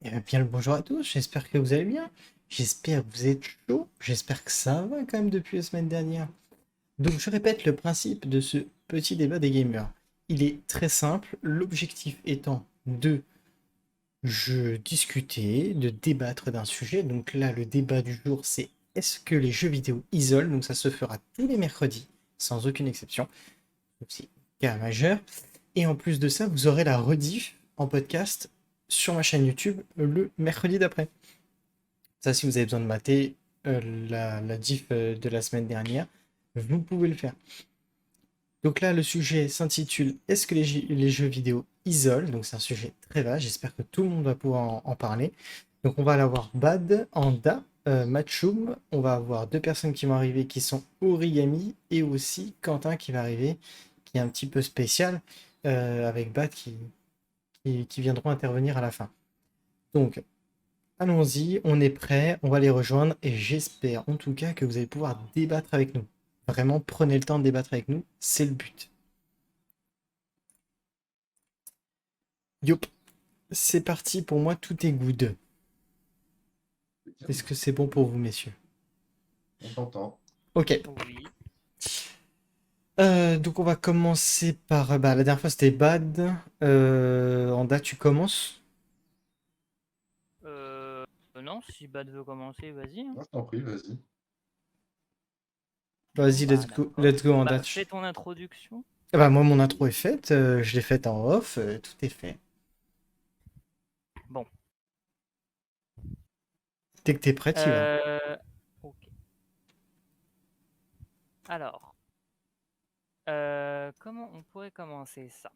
Bien le bonjour à tous, j'espère que vous allez bien. J'espère que vous êtes chaud. J'espère que ça va quand même depuis la semaine dernière. Donc je répète le principe de ce petit débat des gamers. Il est très simple, l'objectif étant de discuter, de débattre d'un sujet. Donc là, le débat du jour, c'est est-ce que les jeux vidéo isolent? Donc ça se fera tous les mercredis, sans aucune exception, sauf si cas majeur. Et en plus de ça, vous aurez la rediff en podcast sur ma chaîne YouTube le mercredi d'après. Ça, si vous avez besoin de mater la diff de la semaine dernière, vous pouvez le faire. Donc là, le sujet s'intitule Est-ce que les jeux vidéo isolent? Donc c'est un sujet très vaste, j'espère que tout le monde va pouvoir en parler. Donc on va avoir Bad, Anda, Matchoum, on va avoir deux personnes qui vont arriver qui sont Origami et aussi Quentin qui va arriver, qui est un petit peu spécial, avec Bad qui viendront intervenir à la fin. Donc allons-y, on est prêt, on va les rejoindre et j'espère en tout cas que vous allez pouvoir débattre avec nous. Vraiment, prenez le temps de débattre avec nous, c'est le but. Yop, c'est parti pour moi, tout est good. Est-ce que c'est bon pour vous, messieurs? On t'entend. Ok. Oui. Donc on va commencer par... Bah, la dernière fois c'était Bad. Anda, tu commences? Euh, non, si Bad veut commencer, vas-y, hein. Non, je t'en prie, vas-y. Bon, Vas-y, bah d'accord. let's go Anda. Bah, fais ton introduction. Ah bah, moi mon intro est faite, je l'ai faite en off, tout est fait. Bon. Dès que t'es prêt, tu y vas. Ok. Alors, comment on pourrait commencer ça?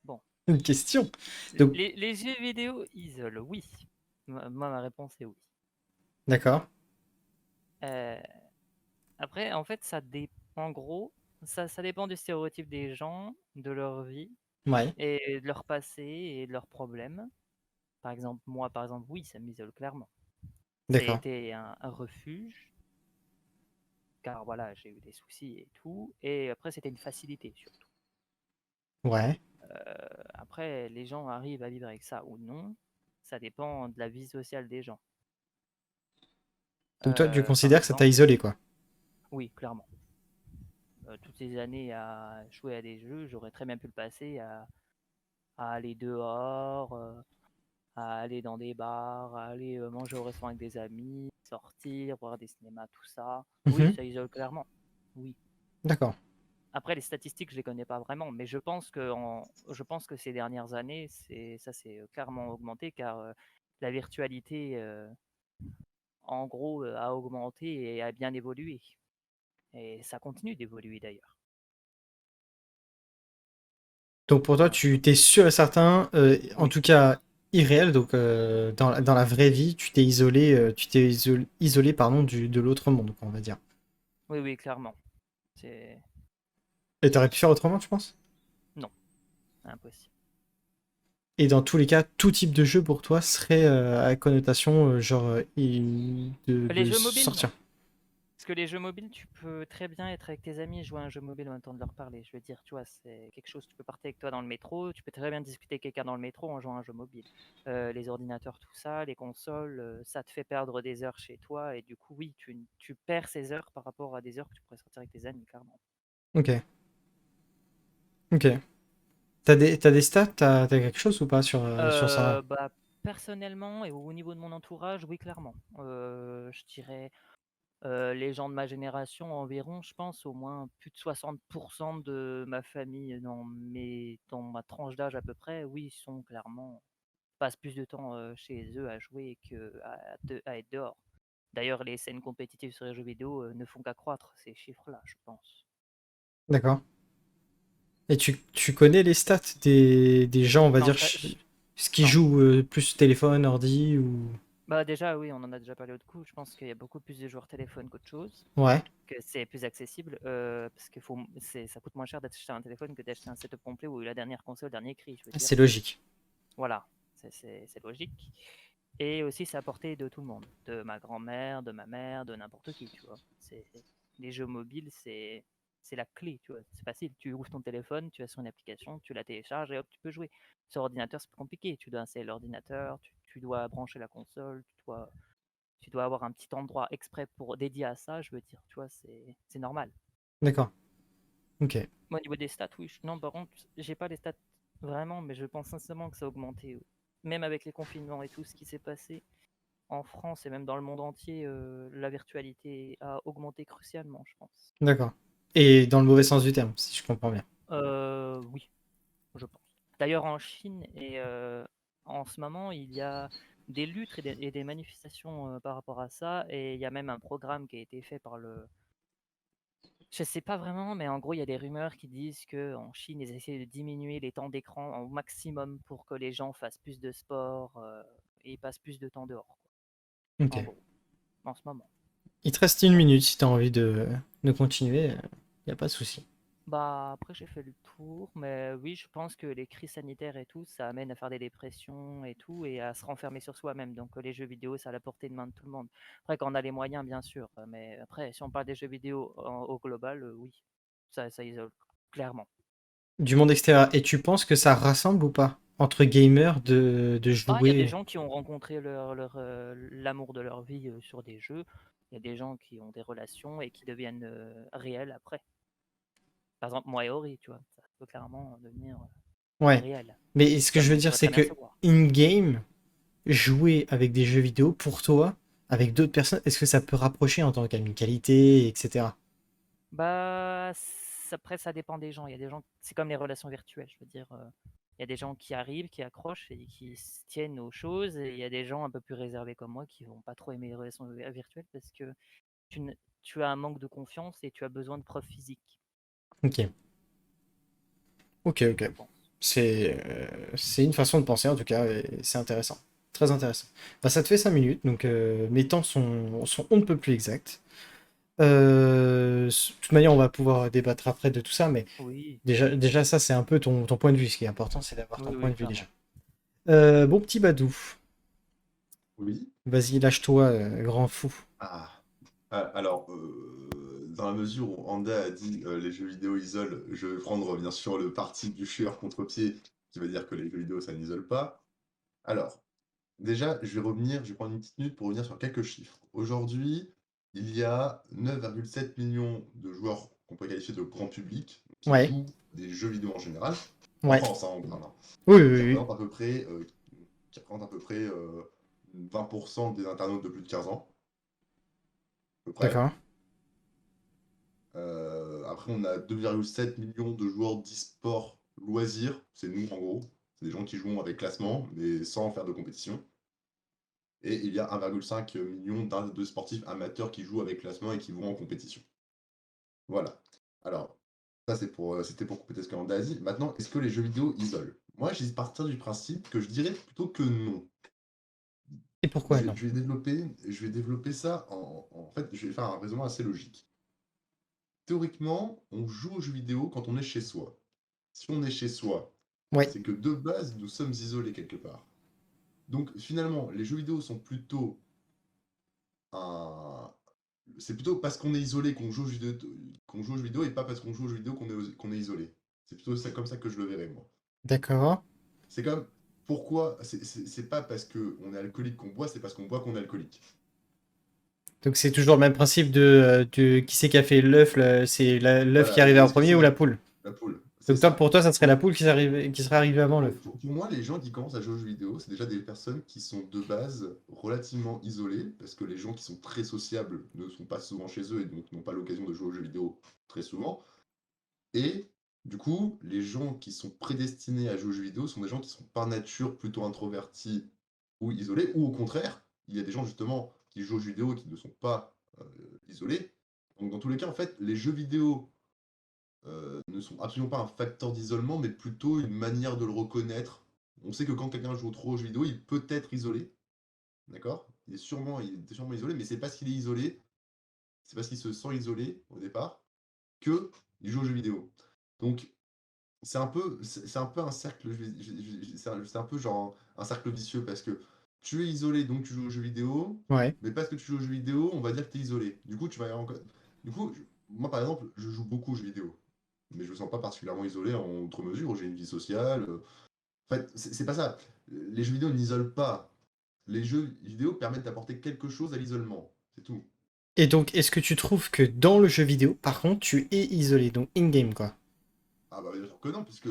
Bon. Une question. Donc, Les jeux vidéo isolent, oui. Moi, ma réponse est oui. d'accord. Euh, après, en fait, en gros, ça dépend du stéréotype des gens, de leur vie, Ouais, et de leur passé et de leurs problèmes. Par exemple, moi, par exemple, oui, ça m'isole clairement. Ça a d'accord. été un refuge, car voilà, j'ai eu des soucis et tout. Et après, c'était une facilité surtout. Ouais. Après, les gens arrivent à vivre avec ça ou non. Ça dépend de la vie sociale des gens. Donc toi, tu Par considères que ça t'a exemple, isolé, quoi. oui, clairement. Toutes ces années à jouer à des jeux, j'aurais très bien pu le passer à aller dehors, à aller dans des bars, à aller manger au restaurant avec des amis, sortir, voir des cinémas, tout ça. Oui, Mhm. ça isole clairement. Oui. D'accord. Après, les statistiques, je les connais pas vraiment, mais je pense que ces dernières années, ça s'est clairement augmenté car la virtualité, en gros, a augmenté et a bien évolué. Et ça continue d'évoluer d'ailleurs. Donc pour toi, Voilà. tu t'es sûr et certain, en Oui, tout cas irréel, donc dans la vraie vie, tu t'es isolé, isolé pardon, de l'autre monde, quoi, on va dire. oui, oui, clairement. C'est Et t'aurais pu faire autrement, tu penses? non, impossible. Et dans tous les cas, tout type de jeu pour toi serait à connotation genre Les de jeux mobiles, non. sortir. Parce que les jeux mobiles, tu peux très bien être avec tes amis et jouer à un jeu mobile en même temps de leur parler. Je veux dire, tu vois, c'est quelque chose, tu peux partir avec toi dans le métro, tu peux très bien discuter avec quelqu'un dans le métro en jouant à un jeu mobile. Les ordinateurs, tout ça, les consoles, ça te fait perdre des heures chez toi et du coup, oui, tu perds ces heures par rapport à des heures que tu pourrais sortir avec tes amis, clairement. Ok, ok. T'as des stats, t'as quelque chose ou pas sur ça? Bah, personnellement et au niveau de mon entourage, oui, clairement. Je dirais les gens de ma génération environ, je pense, au moins plus de 60% de ma famille dans ma tranche d'âge à peu près, oui, ils sont clairement passent plus de temps chez eux à jouer à être dehors. D'ailleurs, les scènes compétitives sur les jeux vidéo ne font qu'accroître ces chiffres-là, je pense. D'accord. Et tu connais les stats des gens, on va Non, dire, ce qui non. jouent plus téléphone, ordi ou... Bah déjà, oui, on en a déjà parlé au coup. Je pense qu'il y a beaucoup plus de joueurs téléphone qu'autre chose, Ouais, que c'est plus accessible, parce ça coûte moins cher d'acheter un téléphone que d'acheter un setup complet ou la dernière console, dernier cri. Je veux dire, c'est logique. voilà, c'est logique. Et aussi, c'est à portée de tout le monde, de ma grand-mère, de ma mère, de n'importe qui, tu vois. Les jeux mobiles, c'est la clé, tu vois. C'est facile. Tu ouvres ton téléphone, tu vas sur une application, tu la télécharges et hop, tu peux jouer. Sur ordinateur, c'est plus compliqué. Tu dois installer l'ordinateur, tu dois brancher la console, tu dois avoir un petit endroit exprès pour dédié à ça, je veux dire, tu vois, c'est normal. D'accord. Ok. Moi, au niveau des stats, oui. Non, par contre, j'ai pas les stats vraiment, mais je pense sincèrement que ça a augmenté. Même avec les confinements et tout ce qui s'est passé en France et même dans le monde entier, la virtualité a augmenté crucialement, je pense. D'accord. Et dans le mauvais sens du terme, si je comprends bien. Oui, je pense. D'ailleurs, en Chine et en ce moment, il y a des luttes et des manifestations par rapport à ça, et il y a même un programme qui a été fait par le. Je sais pas vraiment, mais en gros, il y a des rumeurs qui disent que en Chine, ils essaient de diminuer les temps d'écran au maximum pour que les gens fassent plus de sport et passent plus de temps dehors, quoi. Ok. En gros, en ce moment. Il te reste une minute si tu as envie de continuer. Il n'y a pas de souci. Bah après j'ai fait le tour, mais oui, je pense que les crises sanitaires et tout, ça amène à faire des dépressions et tout, et à se renfermer sur soi-même. Donc les jeux vidéo, c'est à la portée de main de tout le monde. Après, quand on a les moyens, bien sûr. Mais après, si on parle des jeux vidéo au global, oui, ça isole clairement. Du monde extérieur. Et tu penses que ça rassemble ou pas entre gamers de Ah, il y a des jouer? gens qui ont rencontré l'amour de leur vie sur des jeux. Il y a des gens qui ont des relations et qui deviennent réels après. Par exemple, moi et Ori, tu vois, ça peut clairement devenir Ouais. réel. Mais ce que je Comme veux on dire, pourrait c'est très bien que savoir. in-game, jouer avec des jeux vidéo, pour toi, avec d'autres personnes, est-ce que ça peut rapprocher en tant qu'amicalité, etc. Bah, après, ça dépend des gens. Il y a des gens, c'est comme les relations virtuelles, je veux dire. Il y a des gens qui arrivent, qui accrochent et qui se tiennent aux choses, et il y a des gens un peu plus réservés comme moi qui vont pas trop aimer les relations virtuelles parce que tu, ne- tu as un manque de confiance et tu as besoin de preuves physiques, Ok. Ok, je ok. pense. C'est une façon de penser en tout cas, et c'est intéressant. Très intéressant. Bah, ça te fait 5 minutes, donc mes temps sont on ne peut plus exacts. De toute manière, on va pouvoir débattre après de tout ça, mais Oui, déjà ça, c'est un peu ton point de vue. Ce qui est important, c'est d'avoir ton oui, point oui, de vue déjà. clairement. Bon petit Badou, Oui. vas-y, lâche-toi, grand fou. Ah. Alors, dans la mesure où Anda a dit les jeux vidéo isolent, je vais prendre bien sûr le parti du chieur contre-pied qui veut dire que les jeux vidéo ça n'isole pas. Alors, déjà, je vais prendre une petite minute pour revenir sur quelques chiffres. Aujourd'hui, il y a 9,7 millions de joueurs qu'on peut qualifier de grand public qui Ouais, jouent des jeux vidéo en général. En ouais. France, hein, on parle, hein. Oui, oui, Qui oui. représente à peu près, 20% des internautes de plus de 15 ans, à peu près. D'accord. Après, on a 2,7 millions de joueurs d'e-sport loisirs. C'est nous, en gros. C'est des gens qui jouent avec classement, mais sans faire de compétition. Et il y a 1,5 million de sportifs amateurs qui jouent avec classement et qui vont en compétition. Voilà. Alors, ça, c'était pour compléter ce que Amanda a dit. Maintenant, est-ce que les jeux vidéo isolent? Moi, je vais partir du principe que je dirais plutôt que non. Et pourquoi non? Je vais développer ça en fait, je vais faire un raisonnement assez logique. Théoriquement, on joue aux jeux vidéo quand on est chez soi. Si on est chez soi, Ouais, c'est que de base, nous sommes isolés quelque part. Donc finalement, les jeux vidéo sont plutôt un... C'est plutôt parce qu'on est isolé qu'on joue aux jeux vidéo et pas parce qu'on joue aux jeux vidéo qu'on est isolé. C'est plutôt ça, comme ça que je le verrais, moi. d'accord. C'est comme, pourquoi, c'est pas parce qu'on est alcoolique qu'on boit, c'est parce qu'on boit qu'on est alcoolique. Donc c'est toujours le même principe de qui c'est qui a fait l'œuf, c'est l'œuf qui est Voilà, arrivé en est-ce que premier c'est ou la poule? la poule? C'est Donc toi, ça. pour toi, ça serait la Donc, poule qui serait arrivée avant l'œuf. pour moi, les gens qui commencent à jouer aux jeux vidéo, c'est déjà des personnes qui sont de base relativement isolées, parce que les gens qui sont très sociables ne sont pas souvent chez eux et donc n'ont pas l'occasion de jouer aux jeux vidéo très souvent. Et du coup, les gens qui sont prédestinés à jouer aux jeux vidéo sont des gens qui sont par nature plutôt introvertis ou isolés, ou au contraire, il y a des gens justement qui jouent aux jeux vidéo et qui ne sont pas isolés. Donc dans tous les cas, en fait, les jeux vidéo ne sont absolument pas un facteur d'isolement, mais plutôt une manière de le reconnaître. On sait que quand quelqu'un joue trop aux jeux vidéo, il peut être isolé, d'accord? Il est sûrement isolé, mais c'est parce qu'il est isolé, c'est parce qu'il se sent isolé au départ, que il joue aux jeux vidéo. Donc c'est un peu un cercle, c'est un peu genre un cercle vicieux parce que tu es isolé donc tu joues aux jeux vidéo, Ouais. mais parce que tu joues aux jeux vidéo, on va dire que tu es isolé. Du coup, tu vas encore. Du coup, moi, par exemple, je joue beaucoup aux jeux vidéo, mais je me sens pas particulièrement isolé en outre mesure. J'ai une vie sociale. En fait, c'est pas ça. Les jeux vidéo n'isolent pas. Les jeux vidéo permettent d'apporter quelque chose à l'isolement. C'est tout. Et donc, est-ce que tu trouves que dans le jeu vidéo, par contre, tu es isolé, donc in-game, quoi? Ah bah bien sûr que non, puisque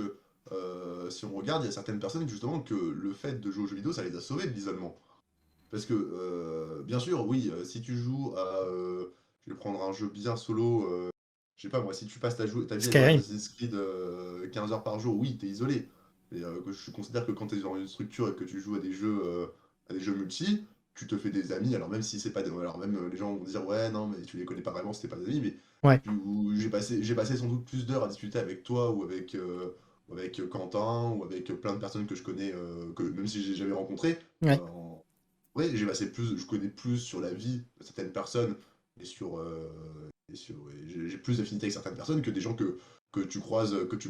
si on regarde, il y a certaines personnes justement que le fait de jouer aux jeux vidéo, ça les a sauvés de l'isolement. Parce que, bien sûr, oui, si tu joues à... je vais prendre un jeu bien solo, je sais pas moi, si tu passes ta vie à jouer à Skyrim. Assassin's Creed 15 heures par jour, oui, t'es isolé. Et que je considère que quand t'es dans une structure et que tu joues à des jeux multi, tu te fais des amis, alors même si c'est pas des... Alors même les gens vont dire, ouais, non, mais tu les connais pas vraiment, c'était pas des amis, mais Ouais. j'ai passé sans doute plus d'heures à discuter avec toi ou avec Quentin ou avec plein de personnes que je connais, que même si j'ai jamais rencontré. Ouais. Ouais, je connais plus sur la vie de certaines personnes et j'ai plus d'affinité avec certaines personnes que des gens que tu croises que ce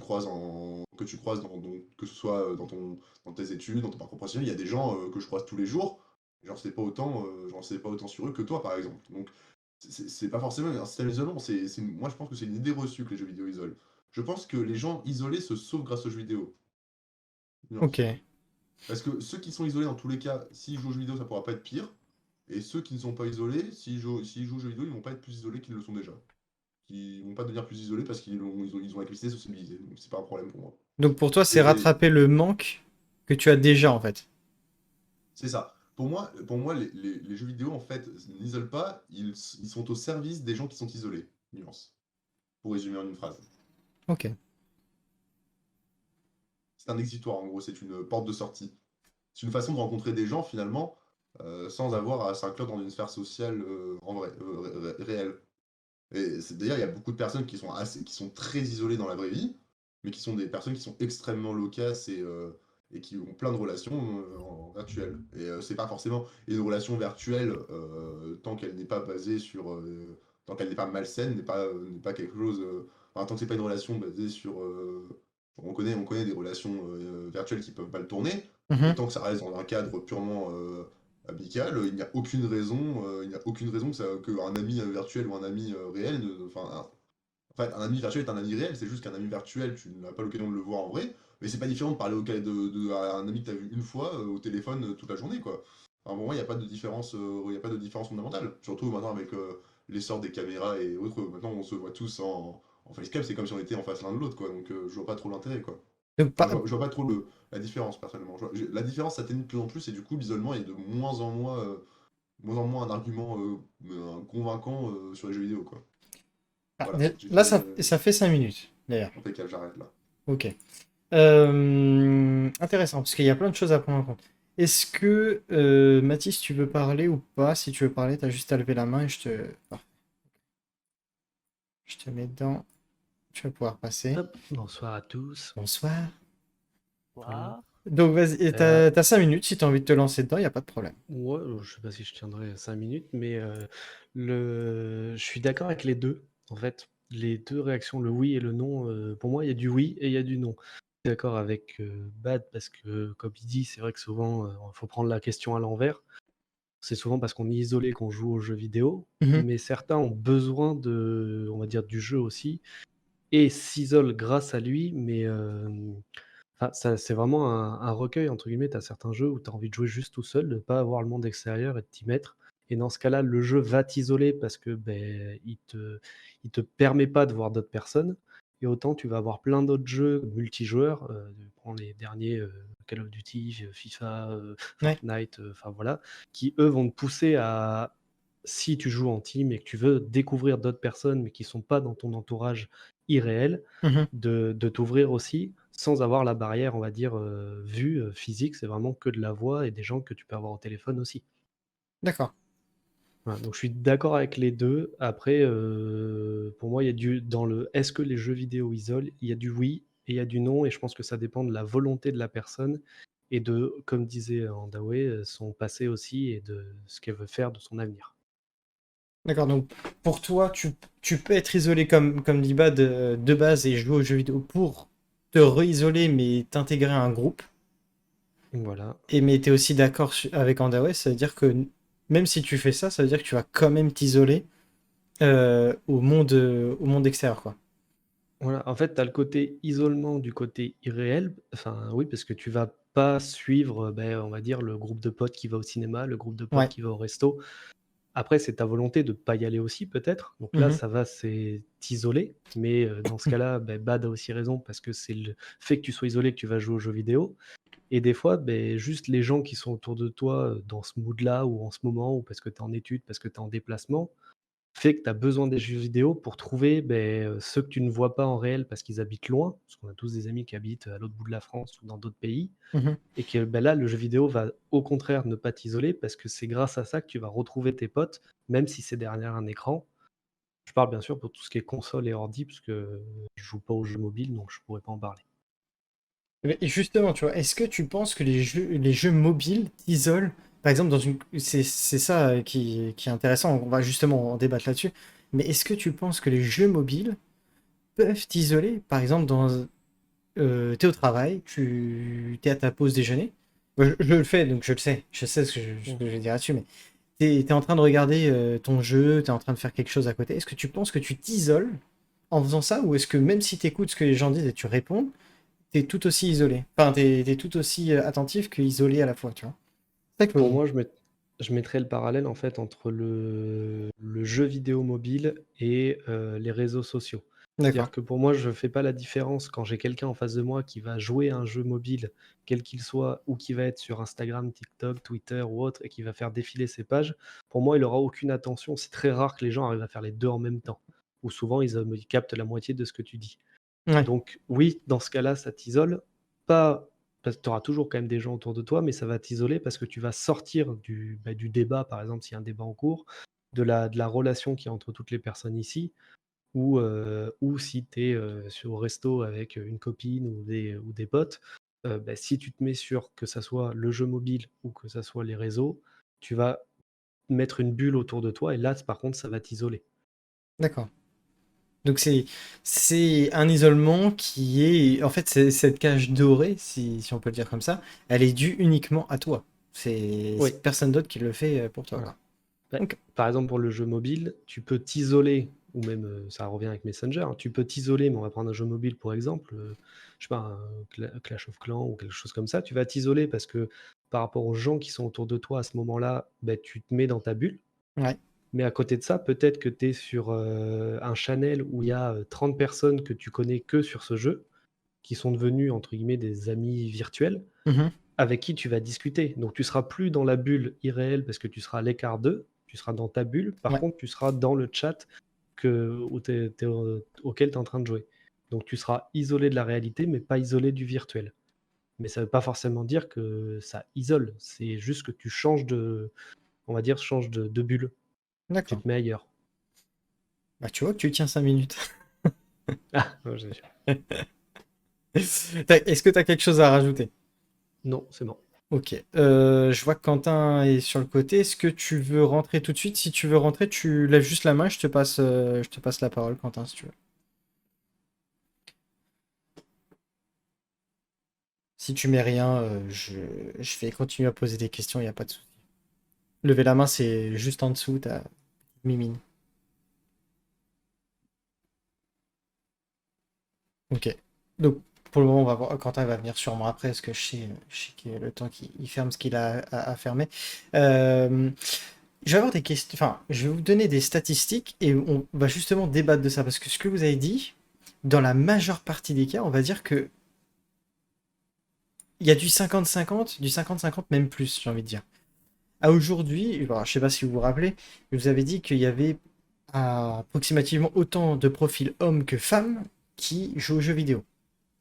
soit dans tes études, dans ton parcours professionnel. Il y a des gens que je croise tous les jours. J'en sais pas autant sur eux que toi, par exemple. Donc, c'est pas forcément un système isolant. Moi, je pense que c'est une idée reçue que les jeux vidéo isolent. Je pense que les gens isolés se sauvent grâce aux jeux vidéo. Ok. Nuance. Parce que ceux qui sont isolés, dans tous les cas, s'ils jouent aux jeux vidéo, ça pourra pas être pire. Et ceux qui ne sont pas isolés, s'ils jouent aux jeux vidéo, ils vont pas être plus isolés qu'ils le sont déjà. Ils vont pas devenir plus isolés parce qu'ils ont la capacité de sociabiliser. Donc c'est pas un problème pour moi. Donc pour toi, c'est Et rattraper le manque que tu as déjà, en fait. c'est ça. Pour moi les jeux vidéo, en fait, n'isolent pas, ils sont au service des gens qui sont isolés. Nuance. Pour résumer en une phrase. Ok. C'est un exitoire, en gros, c'est une porte de sortie. C'est une façon de rencontrer des gens, finalement, sans avoir à s'inclure dans une sphère sociale en vrai, réelle. D'ailleurs, il y a beaucoup de personnes qui sont très isolées dans la vraie vie, mais qui sont des personnes qui sont extrêmement loquaces et qui ont plein de relations en virtuel. Et c'est pas forcément et une relation virtuelle tant qu'elle n'est pas basée tant qu'elle n'est pas malsaine, n'est pas quelque chose. Enfin, tant que c'est pas une relation basée sur. On connaît des relations virtuelles qui peuvent mal tourner, mais Mhm. tant que ça reste dans un cadre purement amical, il n'y a aucune raison qu'un ami virtuel ou un ami réel, en fait, un ami virtuel est un ami réel, c'est juste qu'un ami virtuel, tu n'as pas l'occasion de le voir en vrai, mais c'est pas différent de parler à un ami que tu as vu une fois au téléphone toute la journée, quoi. Enfin, pour moi, il n'y a pas de différence, il y a pas de différence fondamentale. Surtout maintenant avec l'essor des caméras et autres, maintenant on se voit tous en facecam, c'est comme si on était en face l'un de l'autre, quoi. Donc je vois pas trop l'intérêt, quoi. Donc, Enfin, je vois pas trop la différence, personnellement. La différence s'atténue de plus en plus, et du coup, l'isolement est de moins en moins un argument convaincant sur les jeux vidéo, quoi. ah, Voilà, j'ai là, fini. ça fait 5 minutes, d'ailleurs. Impeccable, j'arrête là. Ok. Intéressant, parce qu'il y a plein de choses à prendre en compte. Est-ce que, Mathis, tu veux parler ou pas? Si tu veux parler, t'as juste à lever la main et je te mets dedans. Tu vas pouvoir passer. Hop, bonsoir à tous. Bonsoir. Voilà. Donc, vas-y, et Euh, t'as 5 minutes. Si t'as envie de te lancer dedans, il n'y a pas de problème. ouais, je sais pas si je tiendrai 5 minutes, mais je suis d'accord avec les deux. En fait, les deux réactions, le oui et le non, pour moi, il y a du oui et il y a du non. Je suis d'accord avec Bad parce que, comme il dit, c'est vrai que souvent, il faut prendre la question à l'envers. C'est souvent parce qu'on est isolé qu'on joue aux jeux vidéo, Mhm, mais certains ont besoin de, on va dire, du jeu aussi et s'isolent grâce à lui, mais enfin, c'est vraiment un recueil entre guillemets. Tu as certains jeux où tu as envie de jouer juste tout seul, de pas avoir le monde extérieur et de t'y mettre et dans ce cas-là, le jeu va t'isoler parce que, beh, il te permet pas de voir d'autres personnes et autant tu vas avoir plein d'autres jeux multijoueurs, prends les derniers, Call of Duty, FIFA, ouais. Fortnite, enfin voilà, qui eux vont te pousser à si tu joues en team et que tu veux découvrir d'autres personnes mais qui sont pas dans ton entourage irréel, Mhm, de t'ouvrir aussi, sans avoir la barrière, on va dire, vue, physique. C'est vraiment que de la voix et des gens que tu peux avoir au téléphone aussi. d'accord. Voilà, donc je suis d'accord avec les 2. Après, pour moi, il y a du dans le est-ce que les jeux vidéo isolent? Il y a du oui et il y a du non et je pense que ça dépend de la volonté de la personne et de, comme disait Andaoué, son passé aussi et de ce qu'elle veut faire de son avenir. D'accord. Donc, pour toi, tu peux être isolé comme Liba de base et jouer aux jeux vidéo pour te re-isoler, mais t'intégrer à un groupe. Voilà. Et mais t'es aussi d'accord avec Andaway, ça veut dire que même si tu fais ça, ça veut dire que tu vas quand même t'isoler au monde extérieur, quoi. Voilà, en fait, tu as le côté isolement du côté irréel. Enfin, oui, parce que tu vas pas suivre, on va dire, le groupe de potes qui va au cinéma, le groupe de potes Ouais. qui va au resto. Après, c'est ta volonté de pas y aller aussi, peut-être. Donc là, Mhm. ça va, c'est t'isoler. Mais dans ce cas-là, Bad a aussi raison, parce que c'est le fait que tu sois isolé que tu vas jouer aux jeux vidéo. Et des fois, juste les gens qui sont autour de toi, dans ce mood-là, ou en ce moment, ou parce que tu es en études, parce que tu es en déplacement, fait que tu as besoin des jeux vidéo pour trouver, ceux que tu ne vois pas en réel parce qu'ils habitent loin, parce qu'on a tous des amis qui habitent à l'autre bout de la France ou dans d'autres pays, Mhm. et que là, le jeu vidéo va au contraire ne pas t'isoler parce que c'est grâce à ça que tu vas retrouver tes potes, même si c'est derrière un écran. Je parle bien sûr pour tout ce qui est console et ordi, parce que je joue pas aux jeux mobiles, donc je pourrais pas en parler. Et justement, tu vois, est-ce que tu penses que les jeux mobiles t'isolent? Par exemple, c'est ça qui est intéressant, on va justement en débattre là-dessus. Mais est-ce que tu penses que les jeux mobiles peuvent t'isoler? Par exemple, t'es au travail, t'es à ta pause déjeuner. Moi, je le fais, donc je le sais. Je sais ce que je vais dire là-dessus, mais t'es en train de regarder ton jeu, t'es en train de faire quelque chose à côté. Est-ce que tu penses que tu t'isoles en faisant ça, ou est-ce que même si t'écoutes ce que les gens disent et tu réponds, t'es tout aussi isolé? Enfin, t'es tout aussi attentif que isolé à la fois, tu vois. C'est ça Pour que... moi, je mettrais le parallèle en fait entre le jeu vidéo mobile et les réseaux sociaux. D'accord. C'est-à-dire que pour moi, je fais pas la différence quand j'ai quelqu'un en face de moi qui va jouer à un jeu mobile, quel qu'il soit, ou qui va être sur Instagram, TikTok, Twitter ou autre, et qui va faire défiler ses pages. Pour moi, il aura aucune attention. C'est très rare que les gens arrivent à faire les deux en même temps. Ou souvent, ils captent la moitié de ce que tu dis. Ouais, Donc oui, dans ce cas-là, ça t'isole. Pas parce que tu auras toujours quand même des gens autour de toi, mais ça va t'isoler parce que tu vas sortir du débat, par exemple, s'il y a un débat en cours, de la relation qu'il y a entre toutes les personnes ici, ou si tu es, au resto avec, une copine ou des potes, si tu te mets sur que ça soit le jeu mobile ou que ça soit les réseaux, tu vas mettre une bulle autour de toi et là, par contre, ça va t'isoler. d'accord. Donc c'est un isolement qui est... En fait, cette cage dorée, si on peut le dire comme ça, elle est due uniquement à toi. Oui, C'est personne d'autre qui le fait pour toi, voilà. quoi. Bah, Ok. par exemple, pour le jeu mobile, tu peux t'isoler, ou même ça revient avec Messenger, hein, tu peux t'isoler, mais on va prendre un jeu mobile pour exemple, je sais pas, un Clash of Clans ou quelque chose comme ça. Tu vas t'isoler parce que par rapport aux gens qui sont autour de toi à ce moment-là, tu te mets dans ta bulle. Ouais. Mais à côté de ça, peut-être que tu es sur un channel où il y a 30 personnes que tu connais que sur ce jeu, qui sont devenus entre guillemets des amis virtuels, Mhm. avec qui tu vas discuter. Donc tu seras plus dans la bulle irréelle parce que tu seras à l'écart d'eux, tu seras dans ta bulle. Par Ouais. contre, tu seras dans le chat auquel tu es en train de jouer. Donc tu seras isolé de la réalité, mais pas isolé du virtuel. Mais ça ne veut pas forcément dire que ça isole. C'est juste que tu changes on va dire, changes de bulle. Tu D'accord. te mets ailleurs. Bah, tu vois que tu tiens 5 minutes. Ah, ouais, j'ai- Est-ce que tu as quelque chose à rajouter? non, c'est bon. Ok. Je vois que Quentin est sur le côté. Est-ce que tu veux rentrer tout de suite? Si tu veux rentrer, tu lèves juste la main. Je te passe la parole, Quentin, si tu veux. Si tu mets rien, je vais continuer à poser des questions. Il n'y a pas de souci. Lever la main, c'est juste en dessous. T'as mimine. Ok. Donc, pour le moment, on va voir. Quentin va venir sûrement après, parce que je sais qu'il y a le temps qu'il ferme ce qu'il a à fermer. Euh, je vais avoir des questions. Enfin, je vais vous donner des statistiques et on va justement débattre de ça. Parce que ce que vous avez dit, dans la majeure partie des cas, on va dire que il y a du 50-50, du 50-50 même plus, j'ai envie de dire. À aujourd'hui, alors, je sais pas si vous vous rappelez, mais vous avez dit qu'il y avait approximativement autant de profils hommes que femmes qui jouent aux jeux vidéo.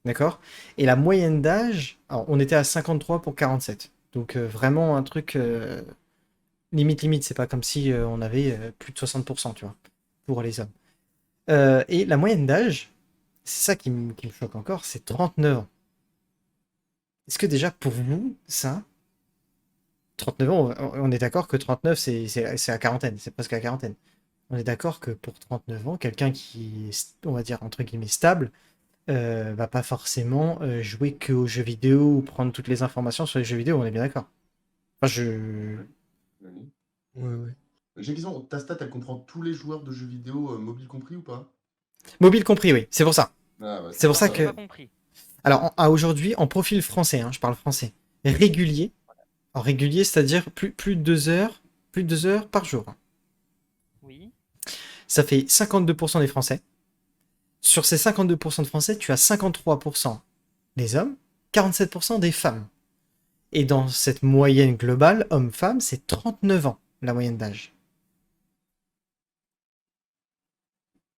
D'accord? Et la moyenne d'âge, alors, on était à 53 pour 47. Donc vraiment un truc limite, c'est pas comme si on avait plus de 60%, tu vois, pour les hommes. Et la moyenne d'âge, c'est ça qui me choque encore, c'est 39 ans. Est-ce que déjà pour vous, ça, 39 ans, on est d'accord que 39 c'est la quarantaine, c'est presque la quarantaine. On est d'accord que pour 39 ans, quelqu'un qui est, on va dire, entre guillemets, stable, va pas forcément jouer que aux jeux vidéo ou prendre toutes les informations sur les jeux vidéo, on est bien d'accord. Enfin, je... Nani. Ouais, ouais. J'ai une question, ta stat, elle comprend tous les joueurs de jeux vidéo, mobiles compris ou pas? Mobile compris, oui, c'est pour ça. Ah ouais, C'est c'est pour pour Attends, ça ça. j'ai pas que. compris. Alors, à aujourd'hui, en profil français, hein, je parle français, régulier, en régulier, c'est-à-dire plus de 2 heures, plus de 2 heures par jour, hein. Oui. Ça fait 52% des Français. Sur ces 52% de Français, tu as 53% des hommes, 47% des femmes. Et dans cette moyenne globale, homme-femme, c'est 39 ans, la moyenne d'âge.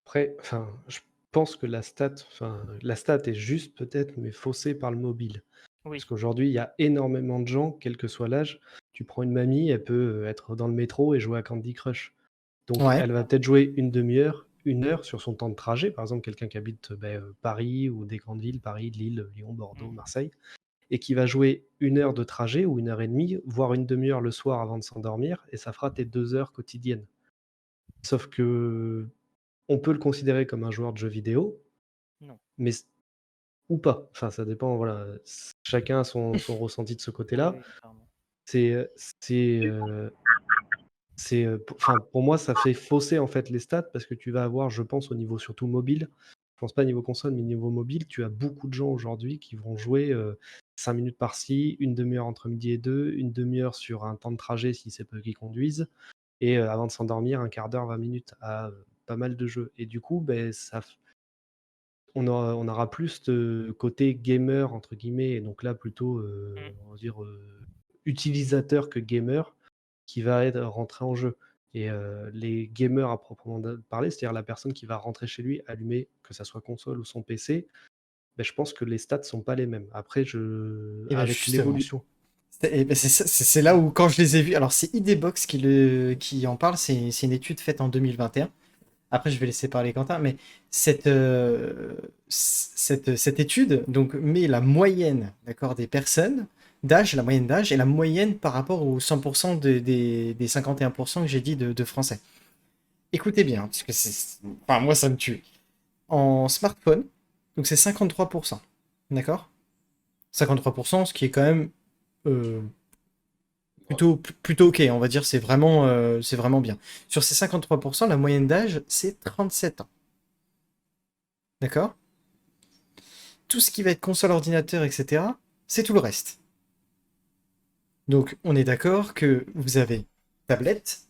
Après, enfin, je pense que la stat est juste peut-être, mais faussée par le mobile. Parce Oui. qu'aujourd'hui, il y a énormément de gens, quel que soit l'âge. Tu prends une mamie, elle peut être dans le métro et jouer à Candy Crush. Donc, Ouais. elle va peut-être jouer une demi-heure, 1 heure sur son temps de trajet. Par exemple, quelqu'un qui habite Paris ou des grandes villes, Paris, Lille, Lyon, Bordeaux, Mm. Marseille, et qui va jouer 1 heure de trajet ou 1 heure et demie, voire une demi-heure le soir avant de s'endormir, et ça fera tes 2 heures quotidiennes. Sauf que on peut le considérer comme un joueur de jeux vidéo, Non. mais ou pas. Enfin, ça dépend, voilà. Chacun a son ressenti de ce Oui, côté-là. oui, clairement. C'est, enfin, pour moi, ça fait fausser en fait les stats parce que tu vas avoir, je pense, au niveau surtout mobile, je pense pas niveau console, mais niveau mobile, tu as beaucoup de gens aujourd'hui qui vont jouer 5 minutes par-ci, une demi-heure entre midi et deux, une demi-heure sur un temps de trajet si c'est peu qui conduisent, et avant de s'endormir, un quart d'heure, 20 minutes à pas mal de jeux. Et du coup, ben, on aura plus de côté «gamer» entre guillemets, et donc là plutôt, Mm. on va dire, utilisateur que gamer, qui va être rentrer en jeu. Et les gamers à proprement parler, c'est-à-dire la personne qui va rentrer chez lui, allumer, que ça soit console ou son PC, beh, je pense que les stats sont pas les mêmes. Après Et bien avec justement. l'évolution. C'est là où, quand je les ai vus, alors c'est IDbox qui en parle, c'est une étude faite en 2021. Après, je vais laisser parler Quentin, mais cette étude donc, met la moyenne, d'accord, des personnes d'âge, la moyenne d'âge, et la moyenne par rapport aux 100% des 51% que j'ai dit de Français. Écoutez bien, parce que enfin, moi, ça me tue. En smartphone, donc c'est 53%, d'accord? 53%, ce qui est quand même euh, Ouais. plutôt ok, on va dire, c'est vraiment bien. Sur ces 53%, la moyenne d'âge, c'est 37 ans. D'accord? Tout ce qui va être console, ordinateur, etc., c'est tout le reste. Donc, on est d'accord que vous avez tablette,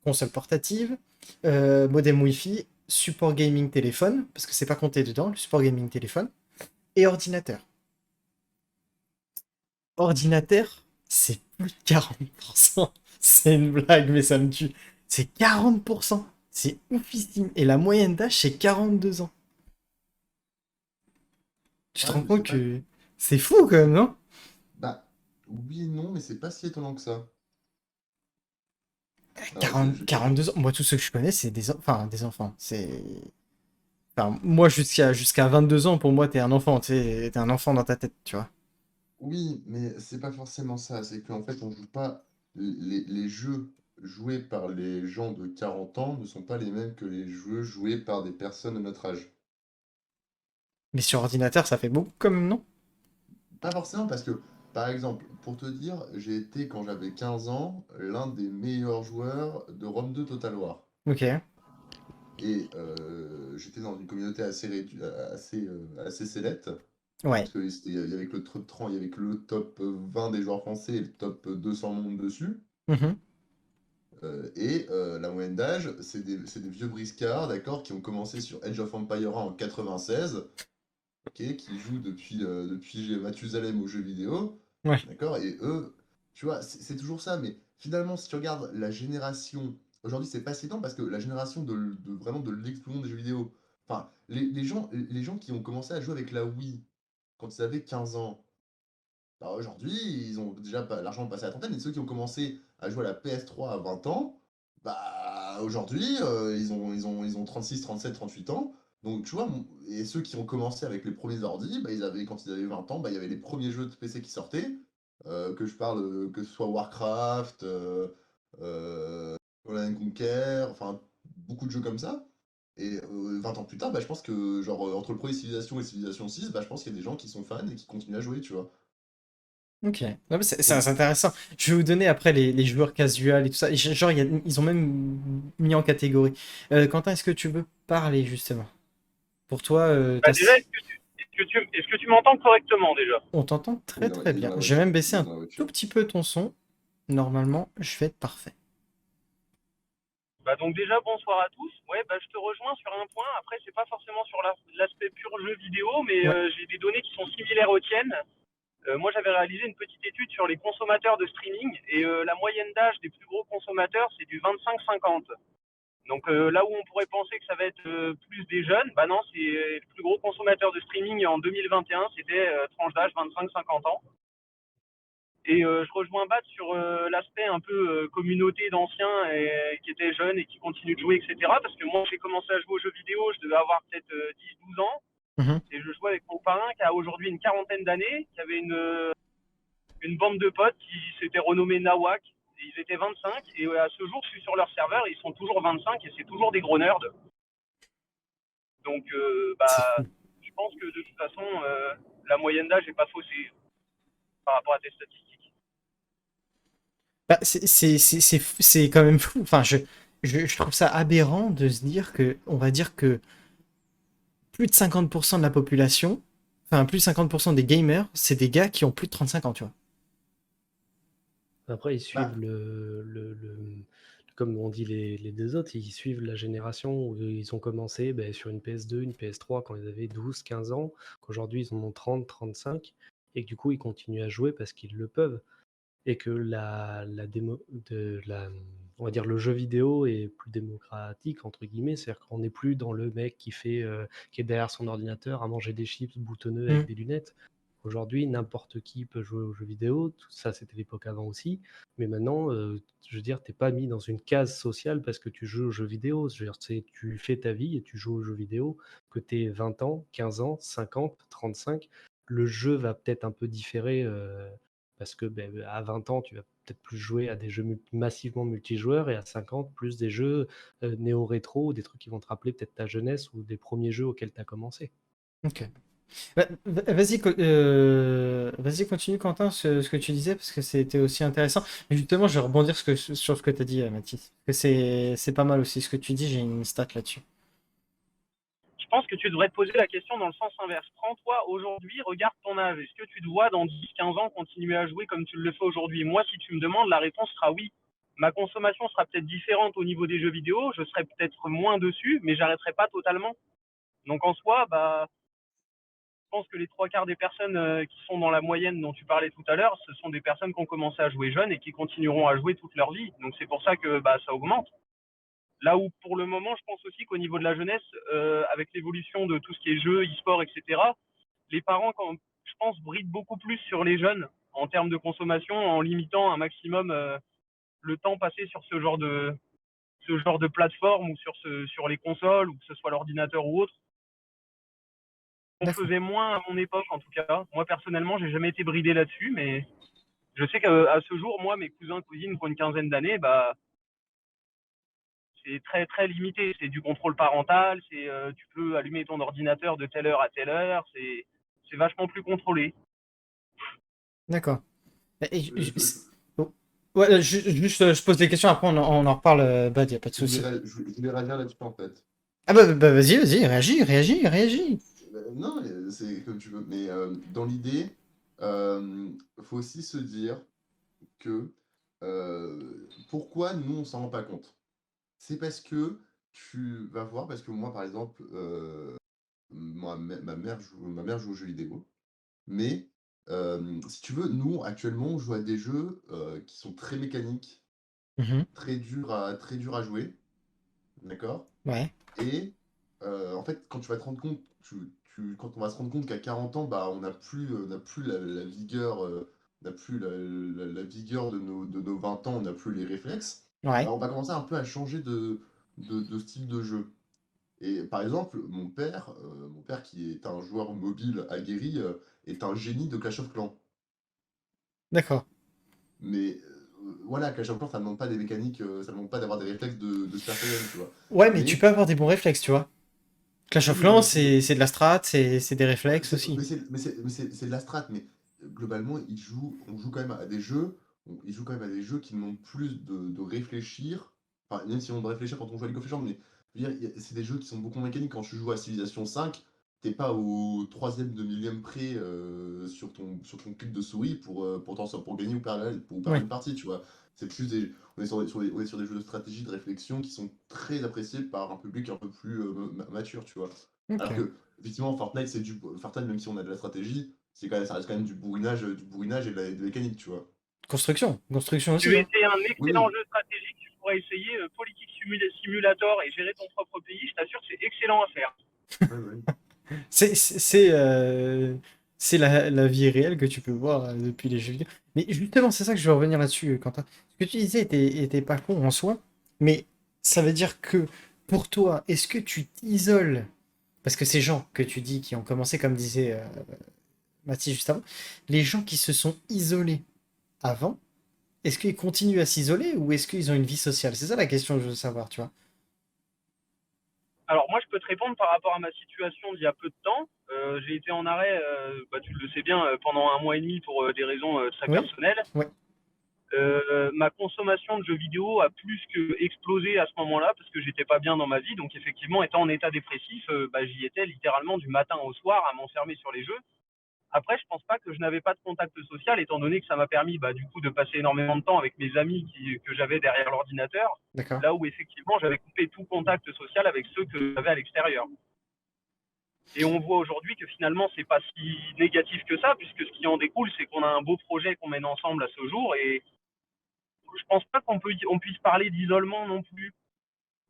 console portative, modem Wi-Fi, support gaming téléphone, parce que c'est pas compté dedans, le support gaming téléphone, et ordinateur. Ordinateur, c'est plus de 40%. C'est une blague, mais ça me tue. C'est 40%. C'est oufissime. Et la moyenne d'âge, c'est 42 ans. Tu te Ouais, rends mais c'est compte pas. que c'est fou quand même, non? Bah, oui et non, mais c'est pas si étonnant que ça. Alors, 42 ans. Moi, tous ceux que je connais, c'est enfin, des enfants. Enfin, moi, jusqu'à 22 ans, pour moi, t'es un enfant. T'es un enfant dans ta tête, tu vois. Oui, mais c'est pas forcément ça. C'est qu'en fait, on joue pas. Les jeux joués par les gens de 40 ans ne sont pas les mêmes que les jeux joués par des personnes de notre âge. Mais sur ordinateur, ça fait beaucoup quand même, non? Pas forcément parce que, par exemple, pour te dire, j'ai été, quand j'avais 15 ans, l'un des meilleurs joueurs de Rome 2 Total War. Ok. Et j'étais dans une communauté assez sélect. Ouais. Parce qu'il y avait que le top 30, il y avait que le top 20 des joueurs français et le top 200 mondes dessus. Mhm. La moyenne d'âge, c'est des vieux briscards, d'accord, qui ont commencé sur Age of Empire 1 en 96, ok, qui jouent depuis Mathusalem aux jeux vidéo, Ouais. d'accord, et eux, tu vois, c'est toujours ça, mais finalement, si tu regardes la génération, aujourd'hui c'est fascinant parce que la génération vraiment de l'explosion des jeux vidéo, enfin, les gens qui ont commencé à jouer avec la Wii quand ils avaient 15 ans, bah, aujourd'hui, ils ont déjà pas largement passé la trentaine, et ceux qui ont commencé à jouer à la PS3 à 20 ans, bah aujourd'hui, ils ont 36, 37, 38 ans. Donc tu vois, et ceux qui ont commencé avec les premiers ordi, bah, quand ils avaient 20 ans, bah, il y avait les premiers jeux de PC qui sortaient, que je parle, que ce soit Warcraft, Command and Conquer, enfin beaucoup de jeux comme ça. Et 20 ans plus tard, bah, je pense que genre entre le premier Civilization et Civilization 6, bah, je pense qu'il y a des gens qui sont fans et qui continuent à jouer, tu vois. Ok. Non, mais c'est Donc, intéressant. Je vais vous donner après les joueurs casual et tout ça. Et genre, ils ont même mis en catégorie. Quentin, est-ce que tu veux parler justement? Pour toi, Bah déjà, est-ce que tu m'entends correctement déjà? on t'entend il est très dans, très il est dans bien. la Je vais voiture. même baisser Il est un dans la tout voiture. petit peu ton son. Normalement, je vais être parfait. Bah donc déjà bonsoir à tous. Ouais, bah je te rejoins sur un point. Après c'est pas forcément sur l'aspect pur jeu vidéo, mais Ouais. j'ai des données qui sont similaires aux tiennes. Moi j'avais réalisé une petite étude sur les consommateurs de streaming et la moyenne d'âge des plus gros consommateurs c'est du 25-50. Donc là où on pourrait penser que ça va être plus des jeunes, bah non, c'est les plus gros consommateurs de streaming en 2021, c'était tranche d'âge 25-50 ans. Et je rejoins Bat sur l'aspect un peu communauté d'anciens qui étaient jeunes et qui continuent de jouer, etc. Parce que moi, j'ai commencé à jouer aux jeux vidéo, je devais avoir peut-être 10-12 ans. Mhm. Et je jouais avec mon parrain qui a aujourd'hui une quarantaine d'années, qui avait une bande de potes qui s'était renommée Nawak. Et ils étaient 25. Et à ce jour, je suis sur leur serveur, ils sont toujours 25 et c'est toujours des gros nerds. Donc, C'est bah, fou. je pense que de toute façon, la moyenne d'âge n'est pas faussée par rapport à tes statistiques. Bah, c'est quand même fou. Enfin, je trouve ça aberrant de se dire que, on va dire que plus de 50% de la population, enfin, plus de 50% des gamers, c'est des gars qui ont plus de 35 ans, tu vois. Après, ils Bah, suivent comme on dit les deux autres, ils suivent la génération où ils ont commencé sur une PS2, une PS3 quand ils avaient 12, 15 ans, qu'aujourd'hui ils en ont 30, 35, et que du coup ils continuent à jouer parce qu'ils le peuvent. Et que on va dire le jeu vidéo est plus démocratique entre guillemets, c'est-à-dire qu'on n'est plus dans le mec qui est derrière son ordinateur à manger des chips boutonneux avec Mm. des lunettes. Aujourd'hui, n'importe qui peut jouer aux jeux vidéo. Tout ça, c'était l'époque avant aussi. Mais maintenant, je veux dire, t'es pas mis dans une case sociale parce que tu joues aux jeux vidéo. Je veux dire, tu fais ta vie et tu joues aux jeux vidéo, que tu aies 20 ans, 15 ans, 50, 35. Le jeu va peut-être un peu différer parce que à 20 ans, tu vas peut-être plus jouer à des jeux massivement multijoueurs et à 50, plus des jeux néo-rétro ou des trucs qui vont te rappeler peut-être ta jeunesse ou des premiers jeux auxquels tu as commencé. Ok. Bah, vas-y, continue, Quentin, ce que tu disais, parce que c'était aussi intéressant. Mais justement, je vais rebondir sur ce que tu as dit, Mathis. Parce que c'est pas mal aussi ce que tu dis, j'ai une stat là-dessus. Je pense que tu devrais te poser la question dans le sens inverse. Prends-toi aujourd'hui, regarde ton âge. Est-ce que tu te vois dans 10-15 ans continuer à jouer comme tu le fais aujourd'hui? Moi, si tu me demandes, la réponse sera oui. Ma consommation sera peut-être différente au niveau des jeux vidéo, je serai peut-être moins dessus, mais j'arrêterai pas totalement. Donc en soi, bah, je pense que les trois quarts des personnes qui sont dans la moyenne dont tu parlais tout à l'heure, ce sont des personnes qui ont commencé à jouer jeunes et qui continueront à jouer toute leur vie. Donc c'est pour ça que bah, ça augmente. Là où pour le moment, je pense aussi qu'au niveau de la jeunesse, avec l'évolution de tout ce qui est jeux, e-sport, etc., les parents, je pense, brident beaucoup plus sur les jeunes en termes de consommation, en limitant un maximum le temps passé sur ce genre de plateforme ou sur les consoles, ou que ce soit l'ordinateur ou autre. On D'accord. faisait moins à mon époque, en tout cas. Moi, personnellement, j'ai jamais été bridé là-dessus, mais je sais qu'à ce jour, moi, mes cousins, cousines qui ont une quinzaine d'années, bah, c'est très très limité. C'est du contrôle parental, tu peux allumer ton ordinateur de telle heure à telle heure, c'est vachement plus contrôlé. D'accord. Et je, je- oh. Ouais, juste, je pose des questions, après on en reparle, Bad, y a pas de je voulais, souci. je voulais réagir là-dessus en fait. Ah bah, vas-y, réagis. Non, c'est comme tu veux. Mais dans l'idée, faut aussi se dire que pourquoi nous on s'en rend pas compte. C'est parce que tu vas voir, parce que moi par exemple, ma mère joue aux jeux vidéo, mais si tu veux, nous actuellement on joue à des jeux qui sont très mécaniques, Mhm. très durs à jouer, d'accord? Ouais, Et en fait, quand tu vas te rendre compte, quand on va se rendre compte qu'à 40 ans, bah, on n'a plus la vigueur, on n'a plus la vigueur de nos 20 ans, on n'a plus les réflexes, ouais, bah, on va commencer un peu à changer de style de jeu. Et par exemple, mon père qui est un joueur mobile aguerri, est un génie de Clash of Clans. d'accord. Mais voilà, Clash of Clans, ça ne demande pas des mécaniques, ça ne demande pas d'avoir des réflexes de Super Saiyan, tu vois. Ouais, mais tu Mais peux avoir des bons réflexes, tu vois. Clash of oui, Clans, bien sûr. c'est de la strat, c'est des réflexes aussi. C'est de la strat, mais globalement, on joue quand même à des jeux, ils jouent quand même à des jeux qui demandent plus de réfléchir. Enfin, même si on doit réfléchir quand on joue à League of Legends, mais je veux dire, c'est des jeux qui sont beaucoup mécaniques. Quand tu joues à Civilization 5, t'es pas au troisième de millième près sur ton clic de souris pour gagner ou perdre Ouais. une partie, tu vois. C'est plus on est on est sur des jeux de stratégie, de réflexion qui sont très appréciés par un public un peu plus mature, tu vois. Alors Ok. que, effectivement, Fortnite, même si on a de la stratégie, ça reste quand même du bourrinage et de la mécanique, tu vois. Construction Tu aussi, hein. étais un Oui, excellent oui. jeu stratégique, tu pourrais essayer Politique Simulator et gérer ton propre pays, je t'assure, c'est excellent à faire. Ouais, ouais. C'est c'est- c'est, euh, c'est la vie réelle que tu peux voir depuis les jeux vidéo. Mais justement, c'est ça que je veux revenir là-dessus, Quentin. Ce que tu disais était pas con en soi, mais ça veut dire que pour toi, est-ce que tu t'isoles? Parce que ces gens que tu dis qui ont commencé, comme disait Mathis juste avant, les gens qui se sont isolés avant, est-ce qu'ils continuent à s'isoler ou est-ce qu'ils ont une vie sociale? C'est ça la question que je veux savoir, tu vois. Alors moi, je peux te répondre par rapport à ma situation d'il y a peu de temps. J'ai été en arrêt, tu le sais bien, pendant 1 mois et demi pour des raisons très Oui? personnelles. Ouais. Ma consommation de jeux vidéo a plus que explosé à ce moment-là parce que j'étais pas bien dans ma vie. Donc effectivement, étant en état dépressif, j'y étais littéralement du matin au soir à m'enfermer sur les jeux. Après, je pense pas que je n'avais pas de contact social, étant donné que ça m'a permis du coup de passer énormément de temps avec mes amis que j'avais derrière l'ordinateur, D'accord. là où effectivement j'avais coupé tout contact social avec ceux que j'avais à l'extérieur. Et on voit aujourd'hui que finalement c'est pas si négatif que ça, puisque ce qui en découle, c'est qu'on a un beau projet qu'on mène ensemble à ce jour, et je pense pas on puisse parler d'isolement non plus.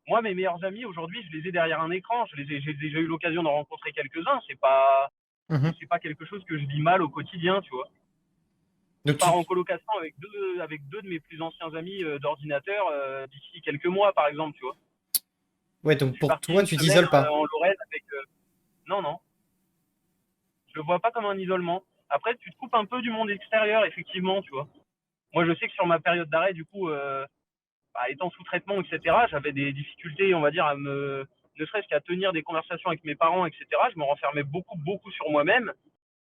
Moi, mes meilleurs amis aujourd'hui, je les ai derrière un écran, j'ai déjà eu l'occasion d'en rencontrer quelques-uns. Mhm. C'est pas quelque chose que je vis mal au quotidien, tu vois. Je Donc pars tu... en colocation avec deux de mes plus anciens amis d'ordinateur d'ici quelques mois, par exemple, tu vois. Ouais, donc Je suis pour parti toi, une tu semaine t'isoles pas. en Lorraine avec. Non, non, je le vois pas comme un isolement. Après, tu te coupes un peu du monde extérieur, effectivement, tu vois. Moi, je sais que sur ma période d'arrêt, du coup, étant sous traitement, etc., j'avais des difficultés, on va dire, ne serait-ce qu'à tenir des conversations avec mes parents, etc. Je me renfermais beaucoup, beaucoup sur moi-même.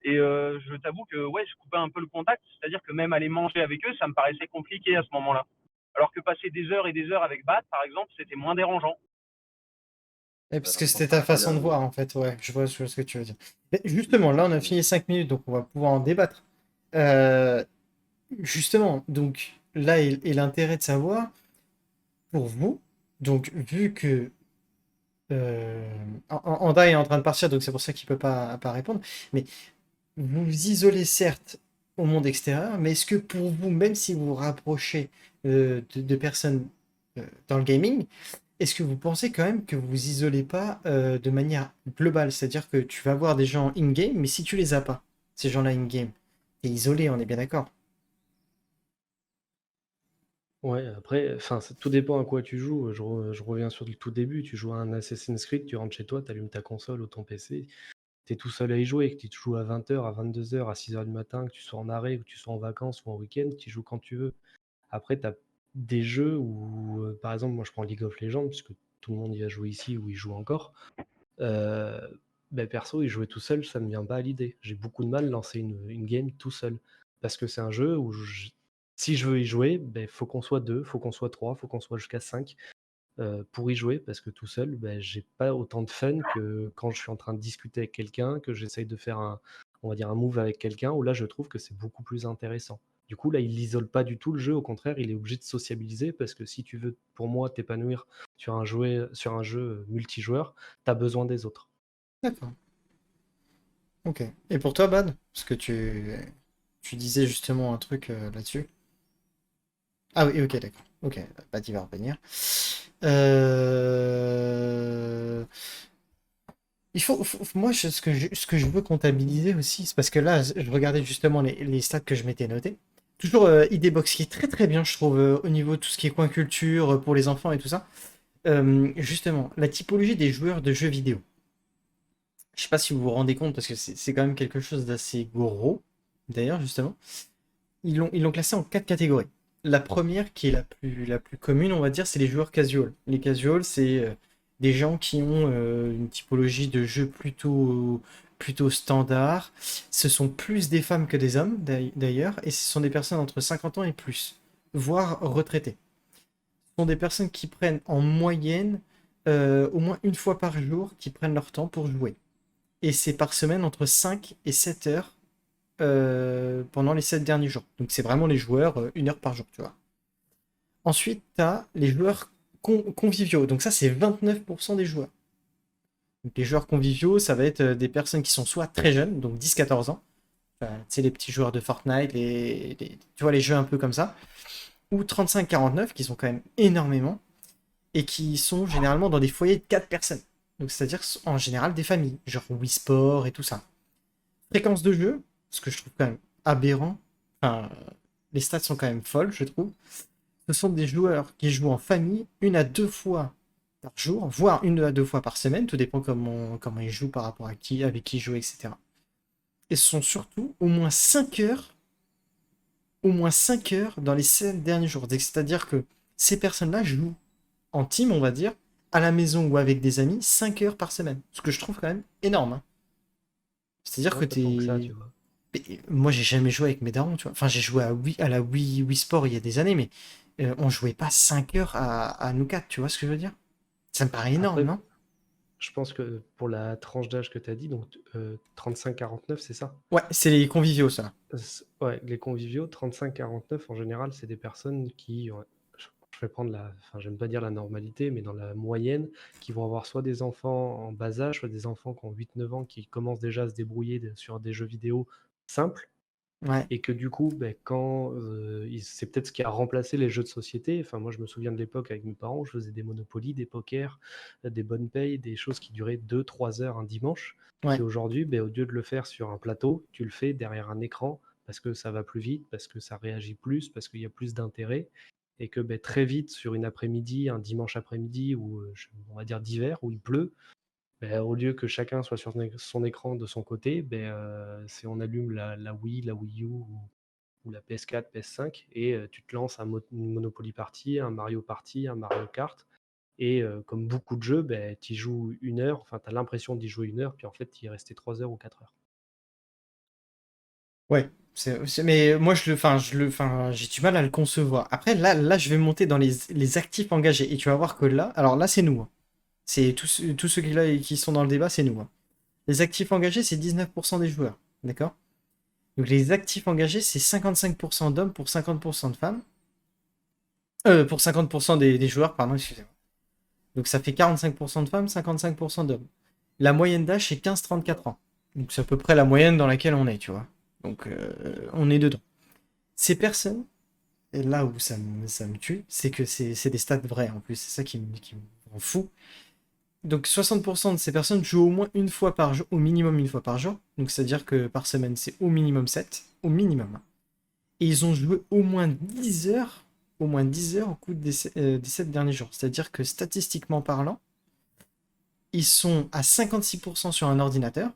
Et je t'avoue que ouais, je coupais un peu le contact, c'est-à-dire que même aller manger avec eux, ça me paraissait compliqué à ce moment-là. Alors que passer des heures et des heures avec Bat, par exemple, c'était moins dérangeant. Ouais, parce que Je c'était pense pas ta qu'il y façon a. de voir, en fait. Ouais, je vois ce que tu veux dire. Mais justement, là, on a fini 5 minutes, donc on va pouvoir en débattre. Euh, Justement, donc là est l'intérêt de savoir, pour vous, donc vu que Anda est en train de partir, donc c'est pour ça qu'il peut pas répondre, mais vous vous isolez certes au monde extérieur, mais est-ce que pour vous, même si vous vous rapprochez de personnes dans le gaming, est-ce que vous pensez quand même que vous vous isolez pas de manière globale? C'est-à-dire que tu vas voir des gens in-game, mais si tu les as pas, ces gens-là in-game, t'es isolé, on est bien d'accord. Ouais, après, enfin, tout dépend à quoi tu joues. Je reviens sur le tout début. Tu joues à un Assassin's Creed, tu rentres chez toi, tu allumes ta console ou ton PC, tu es tout seul à y jouer. Que tu joues à 20h, à 22h, à 6h du matin, que tu sois en arrêt, que tu sois en vacances ou en week-end, tu joues quand tu veux. Après, tu as des jeux où, par exemple, moi je prends League of Legends, puisque tout le monde y a joué ici ou y joue encore. Euh, Perso, y jouer tout seul, ça me vient pas à l'idée. J'ai beaucoup de mal à lancer une game tout seul. Parce que c'est un jeu où si je veux y jouer, faut qu'on soit deux, faut qu'on soit trois, faut qu'on soit jusqu'à 5 pour y jouer. Parce que tout seul, j'ai pas autant de fun que quand je suis en train de discuter avec quelqu'un, que j'essaye de faire on va dire un move avec quelqu'un, où là je trouve que c'est beaucoup plus intéressant. Du coup, là, il n'isole pas du tout le jeu, au contraire, il est obligé de sociabiliser parce que si tu veux, pour moi, t'épanouir sur un jeu multijoueur, tu as besoin des autres. D'accord. Ok. Et pour toi, Bad? Parce que tu disais justement un truc là-dessus. Ah oui, ok, d'accord. Ok, Bad, il va revenir. Euh, moi, ce que je veux comptabiliser aussi, c'est parce que là, je regardais justement les stats que je m'étais noté. Toujours idbox qui est très très bien, je trouve, au niveau de tout ce qui est coin culture pour les enfants et tout ça. Justement, la typologie des joueurs de jeux vidéo. Je sais pas si vous vous rendez compte, parce que c'est quand même quelque chose d'assez gros, d'ailleurs, justement. Ils l'ont classé en 4 catégories. La première, qui est la plus commune, on va dire, c'est les joueurs casual. Les casuals, c'est des gens qui ont une typologie de jeu plutôt standard. Ce sont plus des femmes que des hommes, d'ailleurs, et ce sont des personnes entre 50 ans et plus, voire retraitées. Ce sont des personnes qui prennent en moyenne au moins une fois par jour, qui prennent leur temps pour jouer. Et c'est par semaine entre 5 et 7 heures pendant les 7 derniers jours. Donc c'est vraiment les joueurs, 1 heure par jour, tu vois. Ensuite, tu as les joueurs conviviaux. Donc ça, c'est 29% des joueurs. Donc les joueurs conviviaux, ça va être des personnes qui sont soit très jeunes, donc 10-14 ans, tu sais, les petits joueurs de Fortnite, tu vois, les jeux un peu comme ça, ou 35-49, qui sont quand même énormément, et qui sont généralement dans des foyers de 4 personnes. Donc c'est-à-dire en général des familles, genre Wii Sport et tout ça. Fréquence de jeu, ce que je trouve quand même aberrant, enfin, les stats sont quand même folles, je trouve. Ce sont des joueurs qui jouent en famille 1 à 2 fois par jour, voire 1 à 2 fois par semaine, tout dépend comment ils jouent par rapport à qui, avec qui ils jouent, etc. Et ce sont surtout au moins 5 heures dans les 7 derniers jours. C'est-à-dire que ces personnes-là jouent en team, on va dire, à la maison ou avec des amis, 5 heures par semaine. Ce que je trouve quand même énorme. Hein. C'est-à-dire que Ouais, pas tant que ça, t'es... tu vois. Mais moi, j'ai jamais joué avec mes darons, tu vois. Enfin, j'ai joué à la Wii Sport il y a des années, mais on jouait pas 5 heures à nous quatre, tu vois ce que je veux dire? Ça me paraît énorme, Après, non? je pense que pour la tranche d'âge que tu as dit, donc 35-49, c'est ça? Ouais, c'est les conviviaux, ça. Ouais, les conviviaux, 35-49, en général, c'est des personnes qui, je vais prendre enfin, j'aime pas dire la normalité, mais dans la moyenne, qui vont avoir soit des enfants en bas âge, soit des enfants qui ont 8-9 ans, qui commencent déjà à se débrouiller sur des jeux vidéo simples, Ouais. et que du coup, ben, quand c'est peut-être ce qui a remplacé les jeux de société. Enfin, moi, je me souviens de l'époque avec mes parents, où je faisais des Monopoly, des pokers, des bonnes payes, des choses qui duraient 2-3 heures un dimanche. Ouais. Et aujourd'hui, ben, au lieu de le faire sur un plateau, tu le fais derrière un écran parce que ça va plus vite, parce que ça réagit plus, parce qu'il y a plus d'intérêt. Et que ben, très vite, sur une après-midi, un dimanche après-midi, ou on va dire d'hiver, où il pleut, ben, au lieu que chacun soit sur son écran de son côté, ben, on allume la Wii, la Wii U ou la PS4, PS5, et tu te lances une Monopoly Party, un Mario Party, un Mario Kart. Et comme beaucoup de jeux, ben, tu y joues 1 heure, enfin tu as l'impression d'y jouer 1 heure, puis en fait tu y es resté 3 heures ou 4 heures. Ouais. Mais moi, j'ai du mal à le concevoir. Après, là, je vais monter dans les actifs engagés. Et tu vas voir que là, alors là, c'est nous. Hein. C'est tous ceux qui sont dans le débat, c'est nous. Hein. Les actifs engagés, c'est 19% des joueurs. D'accord? Donc les actifs engagés, c'est 55% d'hommes pour 50% de femmes. Pour 50% des joueurs, pardon, excusez-moi. Donc ça fait 45% de femmes, 55% d'hommes. La moyenne d'âge, c'est 15-34 ans. Donc c'est à peu près la moyenne dans laquelle on est, tu vois. Donc on est dedans. Ces personnes, et là où ça me tue, c'est que c'est des stats vraies en plus. C'est ça qui me rend fou. Donc 60% de ces personnes jouent au moins 1 fois par jour, au minimum 1 fois par jour. Donc c'est-à-dire que par semaine, c'est au minimum 7. Au minimum. Et ils ont joué au moins 10 heures au cours des 7 derniers jours. C'est-à-dire que statistiquement parlant, ils sont à 56% sur un ordinateur.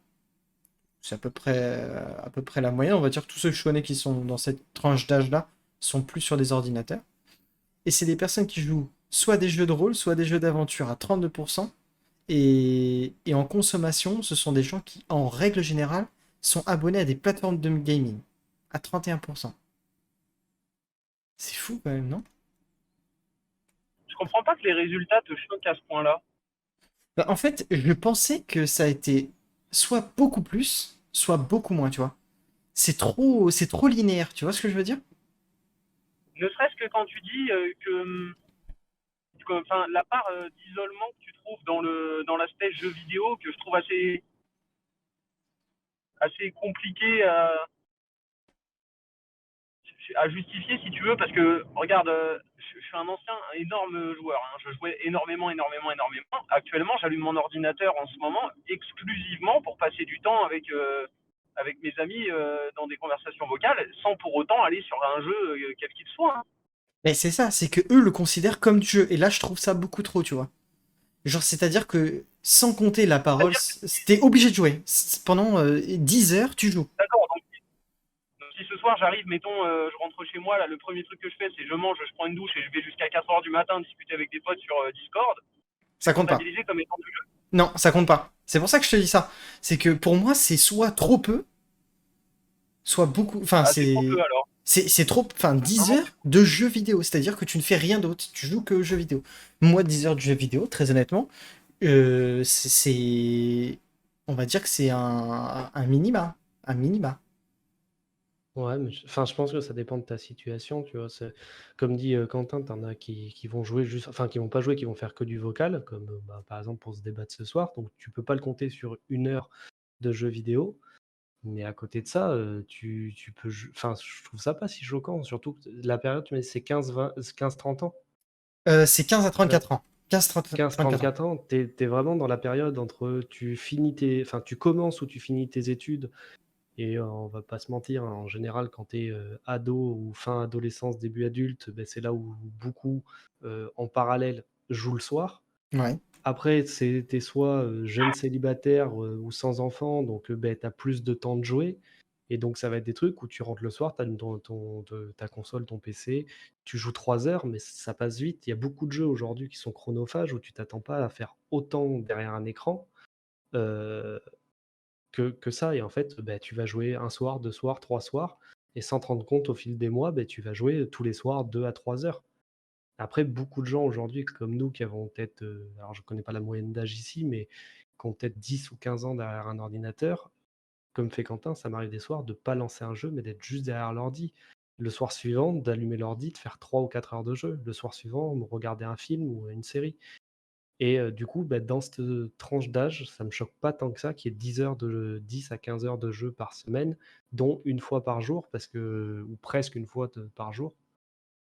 C'est à peu près la moyenne. On va dire que tous ceux que je connais qui sont dans cette tranche d'âge-là sont plus sur des ordinateurs. Et c'est des personnes qui jouent soit des jeux de rôle, soit des jeux d'aventure à 32%. Et en consommation, ce sont des gens qui, en règle générale, sont abonnés à des plateformes de gaming à 31%. C'est fou quand même, non? Je comprends pas que les résultats te choquent à ce point-là. Bah, en fait, je pensais que ça a été soit beaucoup plus, soit beaucoup moins, tu vois. C'est trop linéaire, tu vois ce que je veux dire? Ne serait-ce que quand tu dis enfin, la part d'isolement que tu trouves dans l'aspect jeu vidéo, que je trouve assez compliqué à justifier, si tu veux, parce que regarde, je suis un énorme joueur, hein. Je jouais énormément. Actuellement, j'allume mon ordinateur en ce moment exclusivement pour passer du temps avec mes amis dans des conversations vocales, sans pour autant aller sur un jeu quel qu'il soit. Hein. Mais c'est ça, c'est que eux le considèrent comme du jeu. Et là, je trouve ça beaucoup trop, tu vois. Genre, c'est-à-dire que sans compter la parole, t'es obligé de jouer. Pendant 10 heures, tu joues. D'accord, donc si ce soir j'arrive, mettons, je rentre chez moi, là, le premier truc que je fais, c'est je mange, je prends une douche et je vais jusqu'à 4h du matin discuter avec des potes sur Discord, c'est Ça compte pas. comptabilisé comme étant du jeu. Non, ça compte pas. C'est pour ça que je te dis ça. C'est que pour moi, c'est soit trop peu, soit beaucoup. Enfin, Ah, c'est trop peu alors. c'est trop. Enfin, 10 Vraiment, heures de jeu vidéo. C'est-à-dire que tu ne fais rien d'autre. Tu joues que aux jeux vidéo. Moi, 10 heures de jeu vidéo, très honnêtement, c'est. On va dire que c'est un minima. Un minima. Ouais, mais enfin, je pense que ça dépend de ta situation, tu vois. Comme dit Quentin, t'en as qui vont jouer juste, enfin, qui vont pas jouer, qui vont faire que du vocal, comme bah, par exemple pour se débattre ce soir. Donc, tu peux pas le compter sur 1 heure de jeu vidéo. Mais à côté de ça, tu peux. Enfin, je trouve ça pas si choquant, surtout que la période, tu m'as dit, c'est 15-30 ans. C'est 15 à C'est ça? 34 ans. 15-34 ans. 15-34 ans, t'es vraiment dans la période entre enfin, tu commences ou tu finis tes études. Et on va pas se mentir, hein, en général, quand tu es ado ou fin adolescence, début adulte, ben, c'est là où beaucoup, en parallèle, jouent le soir. Ouais. Après, tu soit jeune célibataire ou sans enfant, donc ben, tu as plus de temps de jouer. Et donc, ça va être des trucs où tu rentres le soir, tu as ta console, ton PC, tu joues 3 heures, mais ça passe vite. Il y a beaucoup de jeux aujourd'hui qui sont chronophages où tu t'attends pas à faire autant derrière un écran. Euh, que ça. Et en fait, bah, tu vas jouer un soir, 2 soirs, 3 soirs et sans te rendre compte au fil des mois, bah, tu vas jouer tous les soirs 2 à 3 heures. Après, beaucoup de gens aujourd'hui comme nous qui avons peut-être, alors je connais pas la moyenne d'âge ici, mais qui ont peut-être 10 ou 15 ans derrière un ordinateur, comme fait Quentin, ça m'arrive des soirs de pas lancer un jeu, mais d'être juste derrière l'ordi. Le soir suivant, d'allumer l'ordi, de faire 3 ou 4 heures de jeu. Le soir suivant, regarder un film ou une série. Et du coup, bah, dans cette tranche d'âge, ça me choque pas tant que ça qu'il y ait 10 à 15 heures de jeu par semaine, dont une fois par jour, ou presque une fois par jour,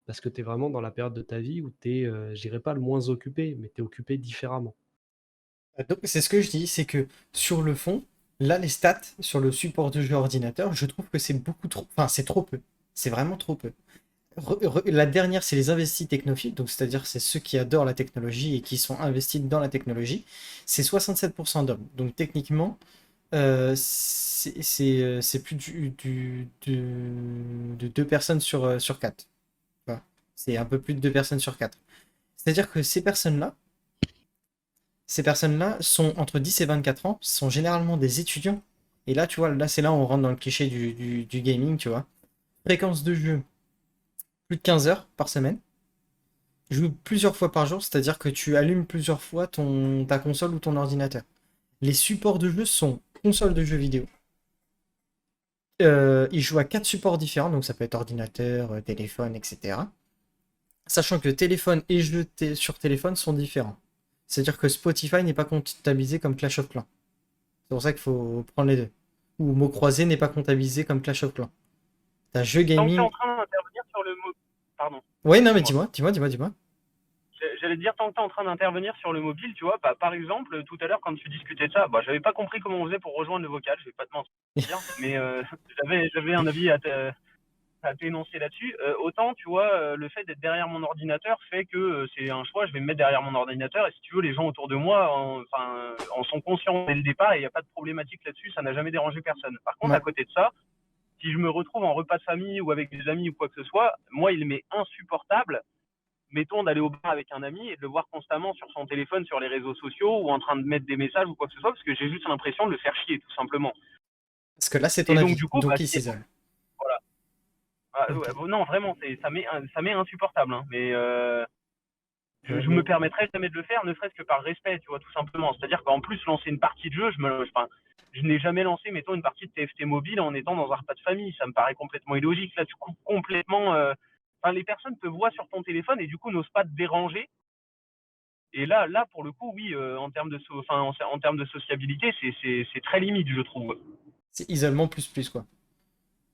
parce que tu es vraiment dans la période de ta vie où tu es, je dirais pas le moins occupé, mais tu es occupé différemment. Donc, c'est ce que je dis, c'est que sur le fond, là, les stats sur le support de jeu ordinateur, je trouve que c'est beaucoup trop. Enfin, c'est trop peu. C'est vraiment trop peu. La dernière, c'est les investis technophiles, donc c'est-à-dire c'est ceux qui adorent la technologie et qui sont investis dans la technologie. C'est 67% d'hommes. Donc techniquement, c'est plus de 2 personnes sur 4. Voilà. C'est un peu plus de 2 personnes sur 4. C'est-à-dire que ces personnes-là sont entre 10 et 24 ans, sont généralement des étudiants. Et là, tu vois, là, c'est là où on rentre dans le cliché du gaming, tu vois. Fréquence de jeu, plus de 15 heures par semaine. Joue plusieurs fois par jour, c'est-à-dire que tu allumes plusieurs fois ta console ou ton ordinateur. Les supports de jeu sont console de jeux vidéo. Ils jouent à 4 supports différents, donc ça peut être ordinateur, téléphone, etc. Sachant que téléphone et jeux sur téléphone sont différents. C'est-à-dire que Spotify n'est pas comptabilisé comme Clash of Clans. C'est pour ça qu'il faut prendre les deux. Ou mot croisé n'est pas comptabilisé comme Clash of Clans. T'as jeu tant que tu es gaming. en train d'intervenir sur le mot. Pardon, Ouais, non, mais dis-moi. dis-moi. J'allais te dire, tant que tu es en train d'intervenir sur le mobile, tu vois, bah, par exemple, tout à l'heure, quand tu discutais de ça, bah, j'avais pas compris comment on faisait pour rejoindre le vocal, je vais pas te mentir, mais j'avais un avis à t'énoncer là-dessus. Autant, tu vois, le fait d'être derrière mon ordinateur fait que c'est un choix, je vais me mettre derrière mon ordinateur, et si tu veux, les gens autour de moi en sont conscients dès le départ, et il n'y a pas de problématique là-dessus, ça n'a jamais dérangé personne. Par contre, Ouais. à côté de ça, si je me retrouve en repas de famille ou avec des amis ou quoi que ce soit, moi, il m'est insupportable, mettons, d'aller au bar avec un ami et de le voir constamment sur son téléphone, sur les réseaux sociaux ou en train de mettre des messages ou quoi que ce soit, parce que j'ai juste l'impression de le faire chier, tout simplement. Parce que là, c'est ton Et donc, avis. du coup, Donc, bah, il s'isole. voilà. Ah, Ok. ouais, non, vraiment, ça m'est insupportable. Hein, mais je me Mais permettrais jamais de le faire, ne serait-ce que par respect, tu vois, tout simplement. C'est-à-dire qu'en plus, lancer une partie de jeu, je n'ai jamais lancé, mettons, une partie de TFT mobile en étant dans un repas de famille. Ça me paraît complètement illogique. Là, tu coupes complètement. Les personnes te voient sur ton téléphone et du coup n'osent pas te déranger. Et là, pour le coup, oui, en termes en termes de sociabilité, c'est très limite, je trouve. C'est isolement plus, quoi.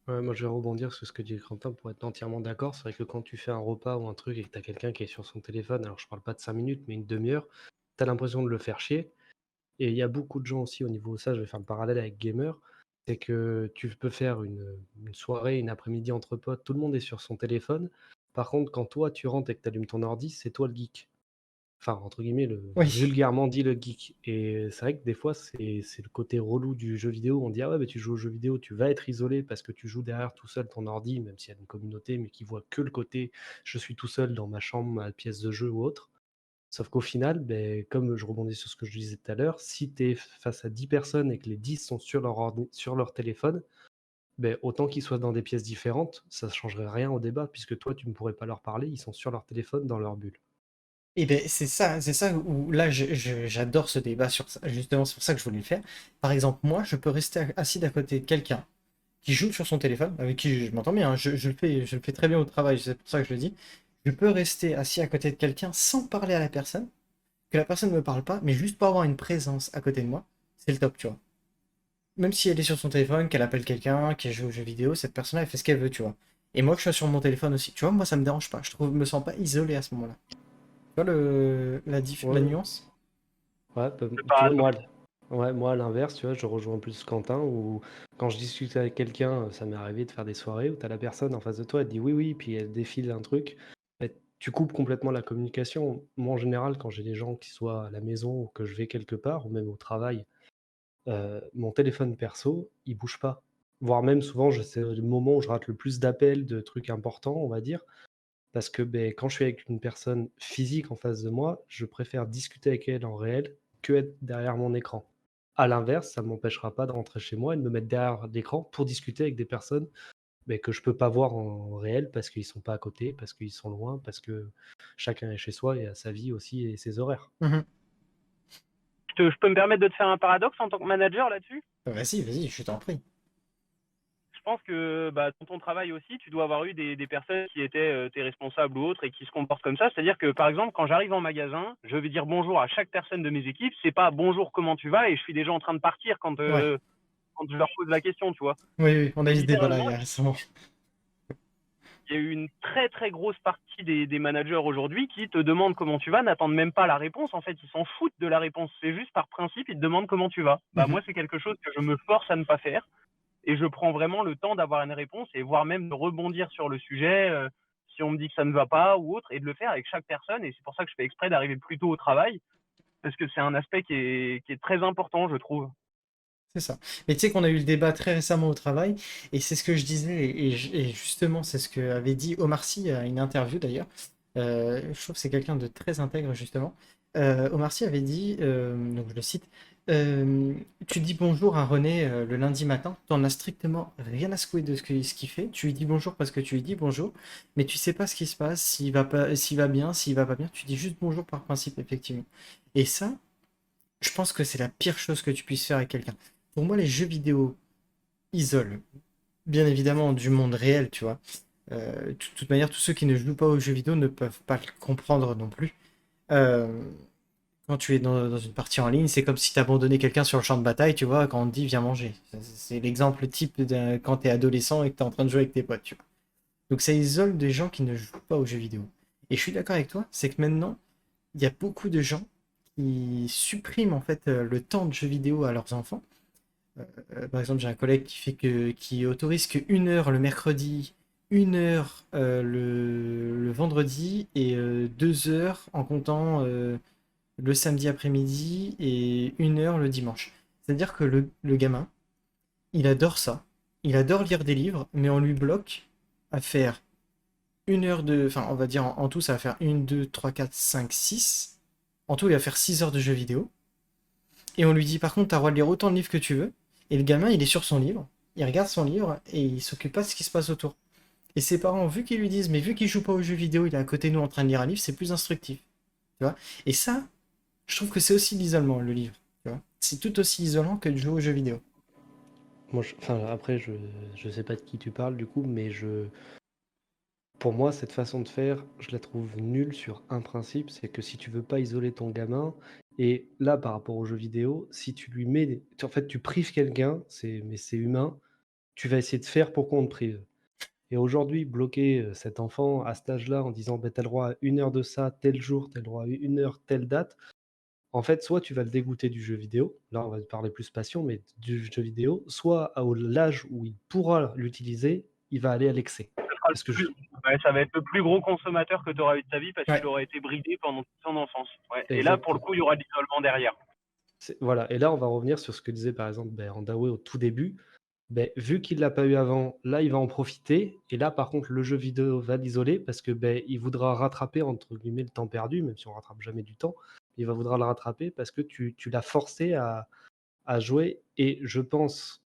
ouais, moi, je vais rebondir sur ce que dit Quentin pour être entièrement d'accord. C'est vrai que quand tu fais un repas ou un truc et que tu as quelqu'un qui est sur son téléphone, alors je parle pas de 5 minutes, mais une demi-heure, tu as l'impression de le faire chier. Et il y a beaucoup de gens aussi au niveau de ça, je vais faire le parallèle avec gamer, c'est que tu peux faire une soirée, une après-midi entre potes, tout le monde est sur son téléphone. Par contre, quand toi tu rentres et que tu allumes ton ordi, c'est toi le geek. Enfin, entre guillemets, Oui. vulgairement dit le geek. Et c'est vrai que des fois, c'est le côté relou du jeu vidéo. On dit, ah ouais, bah, tu joues au jeu vidéo, tu vas être isolé parce que tu joues derrière tout seul ton ordi, même s'il y a une communauté, mais qui voit que le côté je suis tout seul dans ma chambre, ma pièce de jeu ou autre. Sauf qu'au final, comme je rebondis sur ce que je disais tout à l'heure, si tu es face à 10 personnes et que les 10 sont sur leur téléphone, autant qu'ils soient dans des pièces différentes, ça ne changerait rien au débat puisque toi, tu ne pourrais pas leur parler, ils sont sur leur téléphone dans leur bulle. Et ben c'est ça où là j'adore ce débat sur ça. Justement, c'est pour ça que je voulais le faire. Par exemple, moi, je peux rester assis d'à côté de quelqu'un qui joue sur son téléphone, avec qui je m'entends bien, hein, je le fais très bien au travail, c'est pour ça que je le dis. Je peux rester assis à côté de quelqu'un sans parler à la personne, que la personne ne me parle pas, mais juste pour avoir une présence à côté de moi, c'est le top, tu vois. Même si elle est sur son téléphone, qu'elle appelle quelqu'un, qu'elle joue aux jeux vidéo, cette personne-là, elle fait ce qu'elle veut, tu vois. Et moi, que je sois sur mon téléphone aussi. Tu vois, moi, ça me dérange pas. Je me sens pas isolé à ce moment-là. Tu vois la Ouais, nuance? ouais, Le tu vois, paradoxe. moi, à l'inverse, tu vois, je rejoins plus Quentin, où quand je discute avec quelqu'un, ça m'est arrivé de faire des soirées où tu as la personne en face de toi, elle dit oui, oui, puis elle défile un truc. Tu coupes complètement la communication. Moi, en général, quand j'ai des gens qui soient à la maison ou que je vais quelque part, ou même au travail, mon téléphone perso, il bouge pas. Voire même souvent, c'est le moment où je rate le plus d'appels, de trucs importants, on va dire. Parce que quand je suis avec une personne physique en face de moi, je préfère discuter avec elle en réel que être derrière mon écran. À l'inverse, ça ne m'empêchera pas de rentrer chez moi et de me mettre derrière l'écran pour discuter avec des personnes que je peux pas voir en réel parce qu'ils sont pas à côté, parce qu'ils sont loin, parce que chacun est chez soi et a sa vie aussi et ses horaires. Mhm. Je peux me permettre de te faire un paradoxe en tant que manager là-dessus? Vas-y, je t'en prie. Je pense que dans ton travail aussi, tu dois avoir eu des personnes qui étaient tes responsables ou autres et qui se comportent comme ça. C'est-à-dire que, par exemple, quand j'arrive en magasin, je vais dire bonjour à chaque personne de mes équipes. C'est pas bonjour, comment tu vas? Et je suis déjà en train de partir Ouais. quand je leur pose la question, tu vois. Oui, on a Et eu ce débat-là il littéralement, y a récemment. il y a eu une très très grosse partie des managers aujourd'hui qui te demandent comment tu vas, n'attendent même pas la réponse. En fait, ils s'en foutent de la réponse. C'est juste par principe, ils te demandent comment tu vas. Mhm. Moi, c'est quelque chose que je me force à ne pas faire. Et je prends vraiment le temps d'avoir une réponse et voire même de rebondir sur le sujet si on me dit que ça ne va pas ou autre, et de le faire avec chaque personne. Et c'est pour ça que je fais exprès d'arriver plus tôt au travail, parce que c'est un aspect qui est très important, je trouve. C'est ça. Mais tu sais qu'on a eu le débat très récemment au travail, et c'est ce que je disais, et justement, c'est ce que avait dit Omar Sy à une interview d'ailleurs. Je trouve que c'est quelqu'un de très intègre, justement. Omar Sy avait dit, donc je le cite, euh, tu dis bonjour à René le lundi matin, t'en as strictement rien à secouer de ce qu'il fait, tu lui dis bonjour parce que tu lui dis bonjour, mais tu sais pas ce qui se passe, s'il va pas, s'il va bien, s'il va pas bien, tu dis juste bonjour par principe, effectivement. Et ça, je pense que c'est la pire chose que tu puisses faire avec quelqu'un. Pour moi, les jeux vidéo isolent, bien évidemment, du monde réel, tu vois. De toute manière, tous ceux qui ne jouent pas aux jeux vidéo ne peuvent pas le comprendre non plus. Euh, Quand tu es dans une partie en ligne, c'est comme si tu abandonnais quelqu'un sur le champ de bataille, tu vois, quand on te dit viens manger. C'est l'exemple type quand tu es adolescent et que tu es en train de jouer avec tes potes, tu vois. Donc ça isole des gens qui ne jouent pas aux jeux vidéo. Et je suis d'accord avec toi, c'est que maintenant, il y a beaucoup de gens qui suppriment en fait le temps de jeux vidéo à leurs enfants. Par exemple, j'ai un collègue qui autorise que 1 heure le mercredi, 1 heure le vendredi et 2 heures en comptant le samedi après-midi et 1 heure le dimanche. C'est-à-dire que le gamin, il adore ça. Il adore lire des livres, mais on lui bloque à faire 1 heure de. Enfin, on va dire en tout, ça va faire 1, 2, 3, 4, 5, 6. En tout, il va faire 6 heures de jeux vidéo. Et on lui dit par contre, t'as le droit de lire autant de livres que tu veux. Et le gamin, il est sur son livre, il regarde son livre et il s'occupe pas de ce qui se passe autour. Et ses parents, vu qu'ils lui disent, mais vu qu'il joue pas aux jeux vidéo, il est à côté de nous en train de lire un livre, c'est plus instructif. Tu vois. Et ça, je trouve que c'est aussi l'isolement, le livre. Tu vois. C'est tout aussi isolant que de jouer aux jeux vidéo. Moi, enfin, après, je sais pas de qui tu parles du coup, mais pour moi, cette façon de faire, je la trouve nulle sur un principe, c'est que si tu veux pas isoler ton gamin, et là, par rapport aux jeux vidéo, si tu lui mets, en fait, tu prives quelqu'un, mais c'est humain, tu vas essayer de faire pour qu'on te prive. Et aujourd'hui, bloquer cet enfant à cet âge-là en disant, ben, t'as le droit à 1 heure de ça, tel jour, t'as le droit à 1 heure, telle date, en fait, soit tu vas le dégoûter du jeu vidéo, là on va parler plus passion, mais du jeu vidéo, soit à l'âge où il pourra l'utiliser, il va aller à l'excès. Parce que Ça va être le plus gros consommateur que tu auras eu de ta vie parce Ouais, qu'il aura été bridé pendant toute son enfance. Ouais. Et là, pour le exactement. coup, il y aura de l'isolement derrière. Voilà, et là on va revenir sur ce que disait par exemple Andaoué au tout début. Ben, vu qu'il l'a pas eu avant, là, il va en profiter. Et là, par contre, le jeu vidéo va l'isoler parce que ben, il voudra rattraper, entre guillemets, le temps perdu, même si on rattrape jamais du temps. Il va vouloir le rattraper parce que tu l'as forcé à jouer. Et je pense,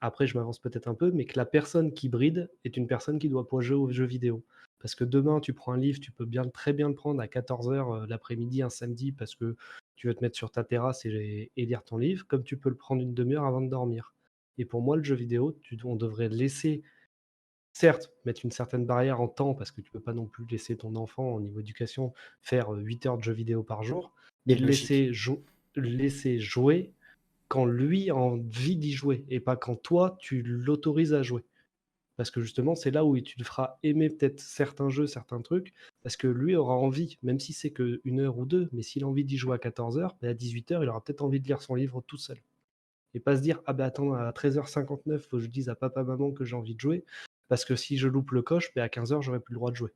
après, je m'avance peut-être un peu, mais que la personne qui bride est une personne qui doit pouvoir jouer aux jeux vidéo. Parce que demain, tu prends un livre, tu peux très bien le prendre à 14h l'après-midi, un samedi, parce que tu veux te mettre sur ta terrasse et lire ton livre, comme tu peux le prendre une demi-heure avant de dormir. Et pour moi, le jeu vidéo, on devrait laisser, certes, mettre une certaine barrière en temps, parce que tu peux pas non plus laisser ton enfant, au niveau éducation, faire 8 heures de jeux vidéo par jour, mais Et logique. le laisser jouer quand lui a envie d'y jouer et pas quand toi, tu l'autorises à jouer. Parce que justement, c'est là où tu le feras aimer peut-être certains jeux, certains trucs, parce que lui aura envie, même si c'est que 1 heure ou 2, mais s'il a envie d'y jouer à 14h, à 18h, il aura peut-être envie de lire son livre tout seul. Et pas se dire: «Ah bah attends, à 13h59, faut que je dise à papa, maman que j'ai envie de jouer, parce que si je loupe le coche, à 15h, j'aurai plus le droit de jouer».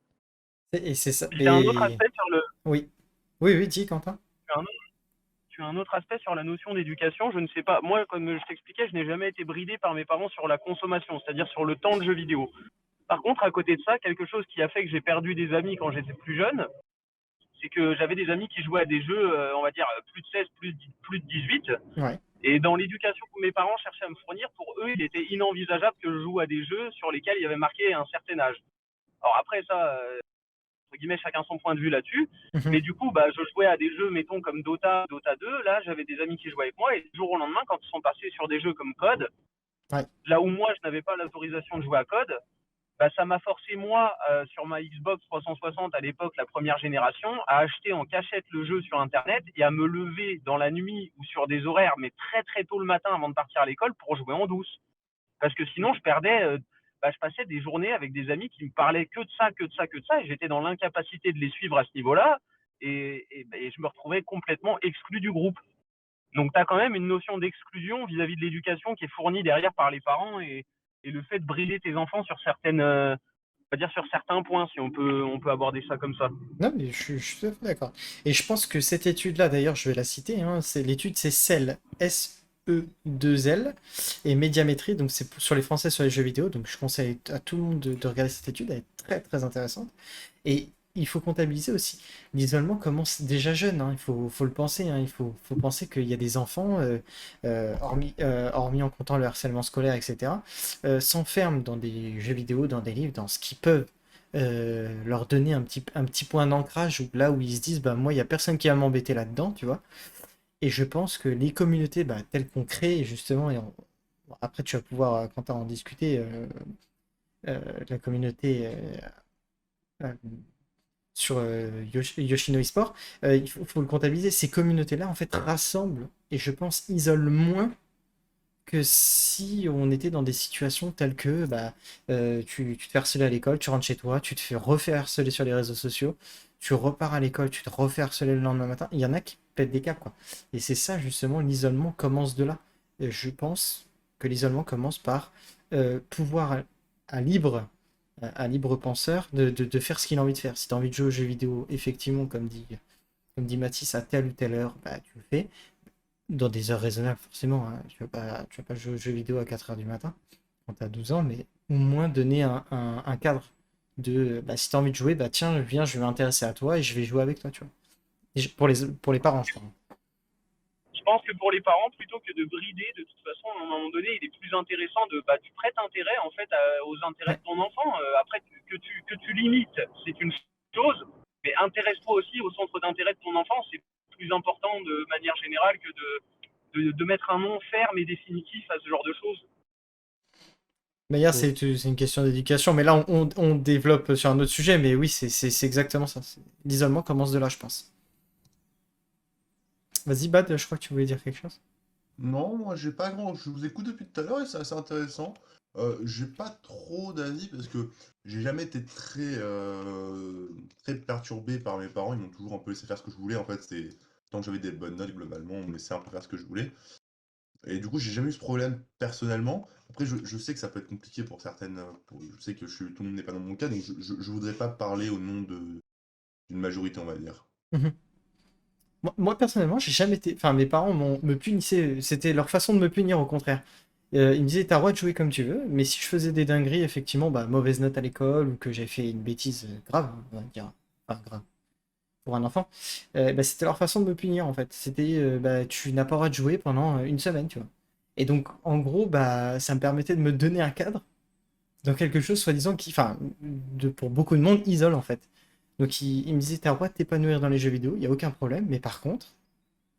Et c'est ça. Puis t'as un autre Et aspect sur le, oui, oui, oui, dis Quentin. tu as un, tu as un autre aspect sur la notion d'éducation. Je ne sais pas. Moi, comme je t'expliquais, je n'ai jamais été bridé par mes parents sur la consommation, c'est-à-dire sur le temps de jeux vidéo. Par contre, à côté de ça, quelque chose qui a fait que j'ai perdu des amis quand j'étais plus jeune, c'est que j'avais des amis qui jouaient à des jeux, on va dire, plus de 16, plus de 18. Ouais. Et dans l'éducation que mes parents cherchaient à me fournir, pour eux, il était inenvisageable que je joue à des jeux sur lesquels il y avait marqué un certain âge. Alors après, ça, entre guillemets, chacun son point de vue là-dessus. Mhm. Mais du coup, je jouais à des jeux, mettons, comme Dota 2. Là, j'avais des amis qui jouaient avec moi. Et du jour au lendemain, quand ils sont passés sur des jeux comme COD, Ouais. là où moi, je n'avais pas l'autorisation de jouer à COD, ça m'a forcé, moi, sur ma Xbox 360 à l'époque, la première génération, à acheter en cachette le jeu sur Internet et à me lever dans la nuit ou sur des horaires, mais très très tôt le matin avant de partir à l'école pour jouer en douce. Parce que sinon, je passais des journées avec des amis qui me parlaient que de ça, que de ça, que de ça, et j'étais dans l'incapacité de les suivre à ce niveau-là, et je me retrouvais complètement exclu du groupe. Donc, tu as quand même une notion d'exclusion vis-à-vis de l'éducation qui est fournie derrière par les parents et le fait de brider tes enfants sur certaines, on va dire sur certains points, si on peut aborder ça comme ça. Non, mais je suis tout à fait d'accord. Et je pense que cette étude-là, d'ailleurs, je vais la citer, hein, l'étude, c'est CEL, S-E-2-L, et médiamétrie, donc c'est sur les Français sur les jeux vidéo, donc je conseille à tout le monde de regarder cette étude, elle est très très intéressante. Et il faut comptabiliser aussi. L'isolement commence déjà jeune, hein, faut le penser, hein, faut penser qu'il y a des enfants, hormis en comptant le harcèlement scolaire, etc., s'enferment dans des jeux vidéo, dans des livres, dans ce qu'ils peuvent leur donner un petit point d'ancrage là où ils se disent bah moi il y a personne qui va m'embêter là-dedans, tu vois. Et je pense que les communautés telles qu'on crée justement bon, après tu vas pouvoir quand en discuter la communauté euh, sur Yoshino eSport, faut le comptabiliser. Ces communautés-là en fait rassemblent et je pense isolent moins que si on était dans des situations telles que tu te fais harceler à l'école, tu rentres chez toi, tu te fais refaire harceler sur les réseaux sociaux, tu repars à l'école, tu te refais harceler le lendemain matin. Il y en a qui pètent des câbles, quoi. Et c'est ça, justement, l'isolement commence de là. Et je pense que l'isolement commence par pouvoir à libre penseur de faire ce qu'il a envie de faire. Si tu as envie de jouer aux jeux vidéo, effectivement, comme dit Mathis, à telle ou telle heure, tu le fais dans des heures raisonnables, forcément, hein. Tu vas pas jouer aux jeux vidéo à 4h du matin quand tu as 12 ans, mais au moins donner un cadre de si tu as envie de jouer, tiens, viens, je vais m'intéresser à toi et je vais jouer avec toi, tu vois. Pour les parents, je crois. Je pense que pour les parents, plutôt que de brider, de toute façon, à un moment donné, il est plus intéressant tu prêtes intérêt en fait aux intérêts Ouais. de ton enfant. Après, que tu limites, c'est une chose, mais intéresse-toi aussi au centre d'intérêt de ton enfant. C'est plus important de manière générale que de mettre un nom ferme et définitif à ce genre de choses. D'ailleurs, c'est une question d'éducation, mais là, on développe sur un autre sujet, mais oui, c'est exactement ça. L'isolement commence de là, je pense. Vas-y, Bad, je crois que tu voulais dire quelque chose. Non, moi j'ai pas grand. Je vous écoute depuis tout à l'heure et c'est assez intéressant. J'ai pas trop d'avis parce que j'ai jamais été très perturbé par mes parents. Ils m'ont toujours un peu laissé faire ce que je voulais. En fait, c'est tant que j'avais des bonnes notes globalement, on me laissait un peu faire ce que je voulais. Et du coup, j'ai jamais eu ce problème personnellement. Après, je sais que ça peut être compliqué pour certaines. Je sais que tout le monde n'est pas dans mon cas, donc je voudrais pas parler au nom d'une majorité, on va dire. Mhm. Moi, personnellement, j'ai jamais été. Enfin, mes parents me punissaient. C'était leur façon de me punir, au contraire. Il me disait, t'as le droit de jouer comme tu veux, mais si je faisais des dingueries, effectivement, bah, mauvaise note à l'école, ou que j'ai fait une bêtise grave, on va dire, enfin grave, pour un enfant, bah, c'était leur façon de me punir, en fait. C'était, bah, tu n'as pas le droit de jouer pendant une semaine, tu vois. Et donc, en gros, bah, ça me permettait de me donner un cadre dans quelque chose, soi-disant, qui, enfin, pour beaucoup de monde, isole, en fait. Donc, il me disait, t'as le droit de t'épanouir dans les jeux vidéo, il n'y a aucun problème, mais par contre,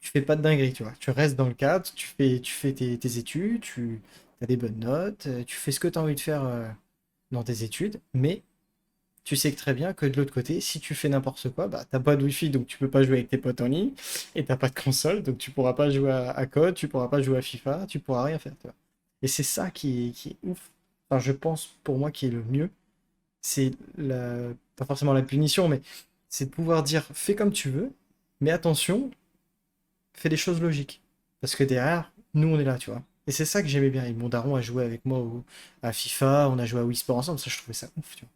tu fais pas de dinguerie, tu vois. Tu restes dans le cadre, tu fais tes études, tu as des bonnes notes, tu fais ce que tu as envie de faire dans tes études, mais tu sais que très bien que de l'autre côté, si tu fais n'importe quoi, bah t'as pas de wifi, donc tu peux pas jouer avec tes potes en ligne, et t'as pas de console, donc tu pourras pas jouer à COD, tu pourras pas jouer à FIFA, tu pourras rien faire, tu vois. Et c'est ça qui est ouf. Enfin, je pense pour moi qui est le mieux, c'est pas forcément la punition, mais c'est de pouvoir dire fais comme tu veux, mais attention, fais des choses logiques. Parce que derrière, nous, on est là, tu vois. Et c'est ça que j'aimais bien. Et mon daron a joué avec moi à FIFA, on a joué à Wii Sport ensemble, ça, je trouvais ça ouf, tu vois.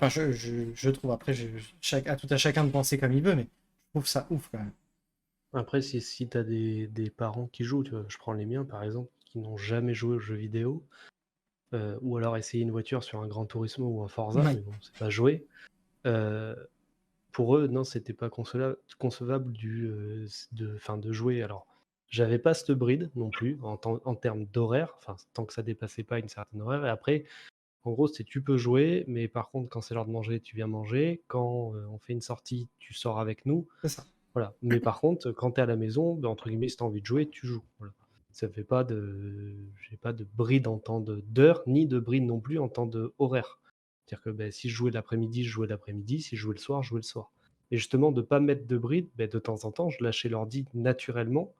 Enfin, je trouve, après, à tout à chacun de penser comme il veut, mais je trouve ça ouf, quand même. Après, si tu as des parents qui jouent, tu vois, je prends les miens par exemple, qui n'ont jamais joué aux jeux vidéo, ou alors essayer une voiture sur un Gran Turismo ou un Forza, Ouais, mais bon, c'est pas joué. Euh, pour eux, non, c'était pas concevable de jouer. Alors, j'avais pas cette bride non plus en termes d'horaire, enfin, tant que ça dépassait pas une certaine horaire. Et après, en gros, c'est tu peux jouer, mais par contre, quand c'est l'heure de manger, tu viens manger. Quand on fait une sortie, tu sors avec nous. c'est ça. Voilà. Mais par contre, quand tu es à la maison, ben, entre guillemets, si tu as envie de jouer, tu joues. Voilà. Ça fait pas de. J'ai pas de bride en temps d'heure, ni de bride non plus en temps de horaire. C'est-à-dire que ben, si je jouais l'après-midi, je jouais l'après-midi. Si je jouais le soir, je jouais le soir. Et justement, de pas mettre de bride, ben, de temps en temps, je lâchais l'ordi naturellement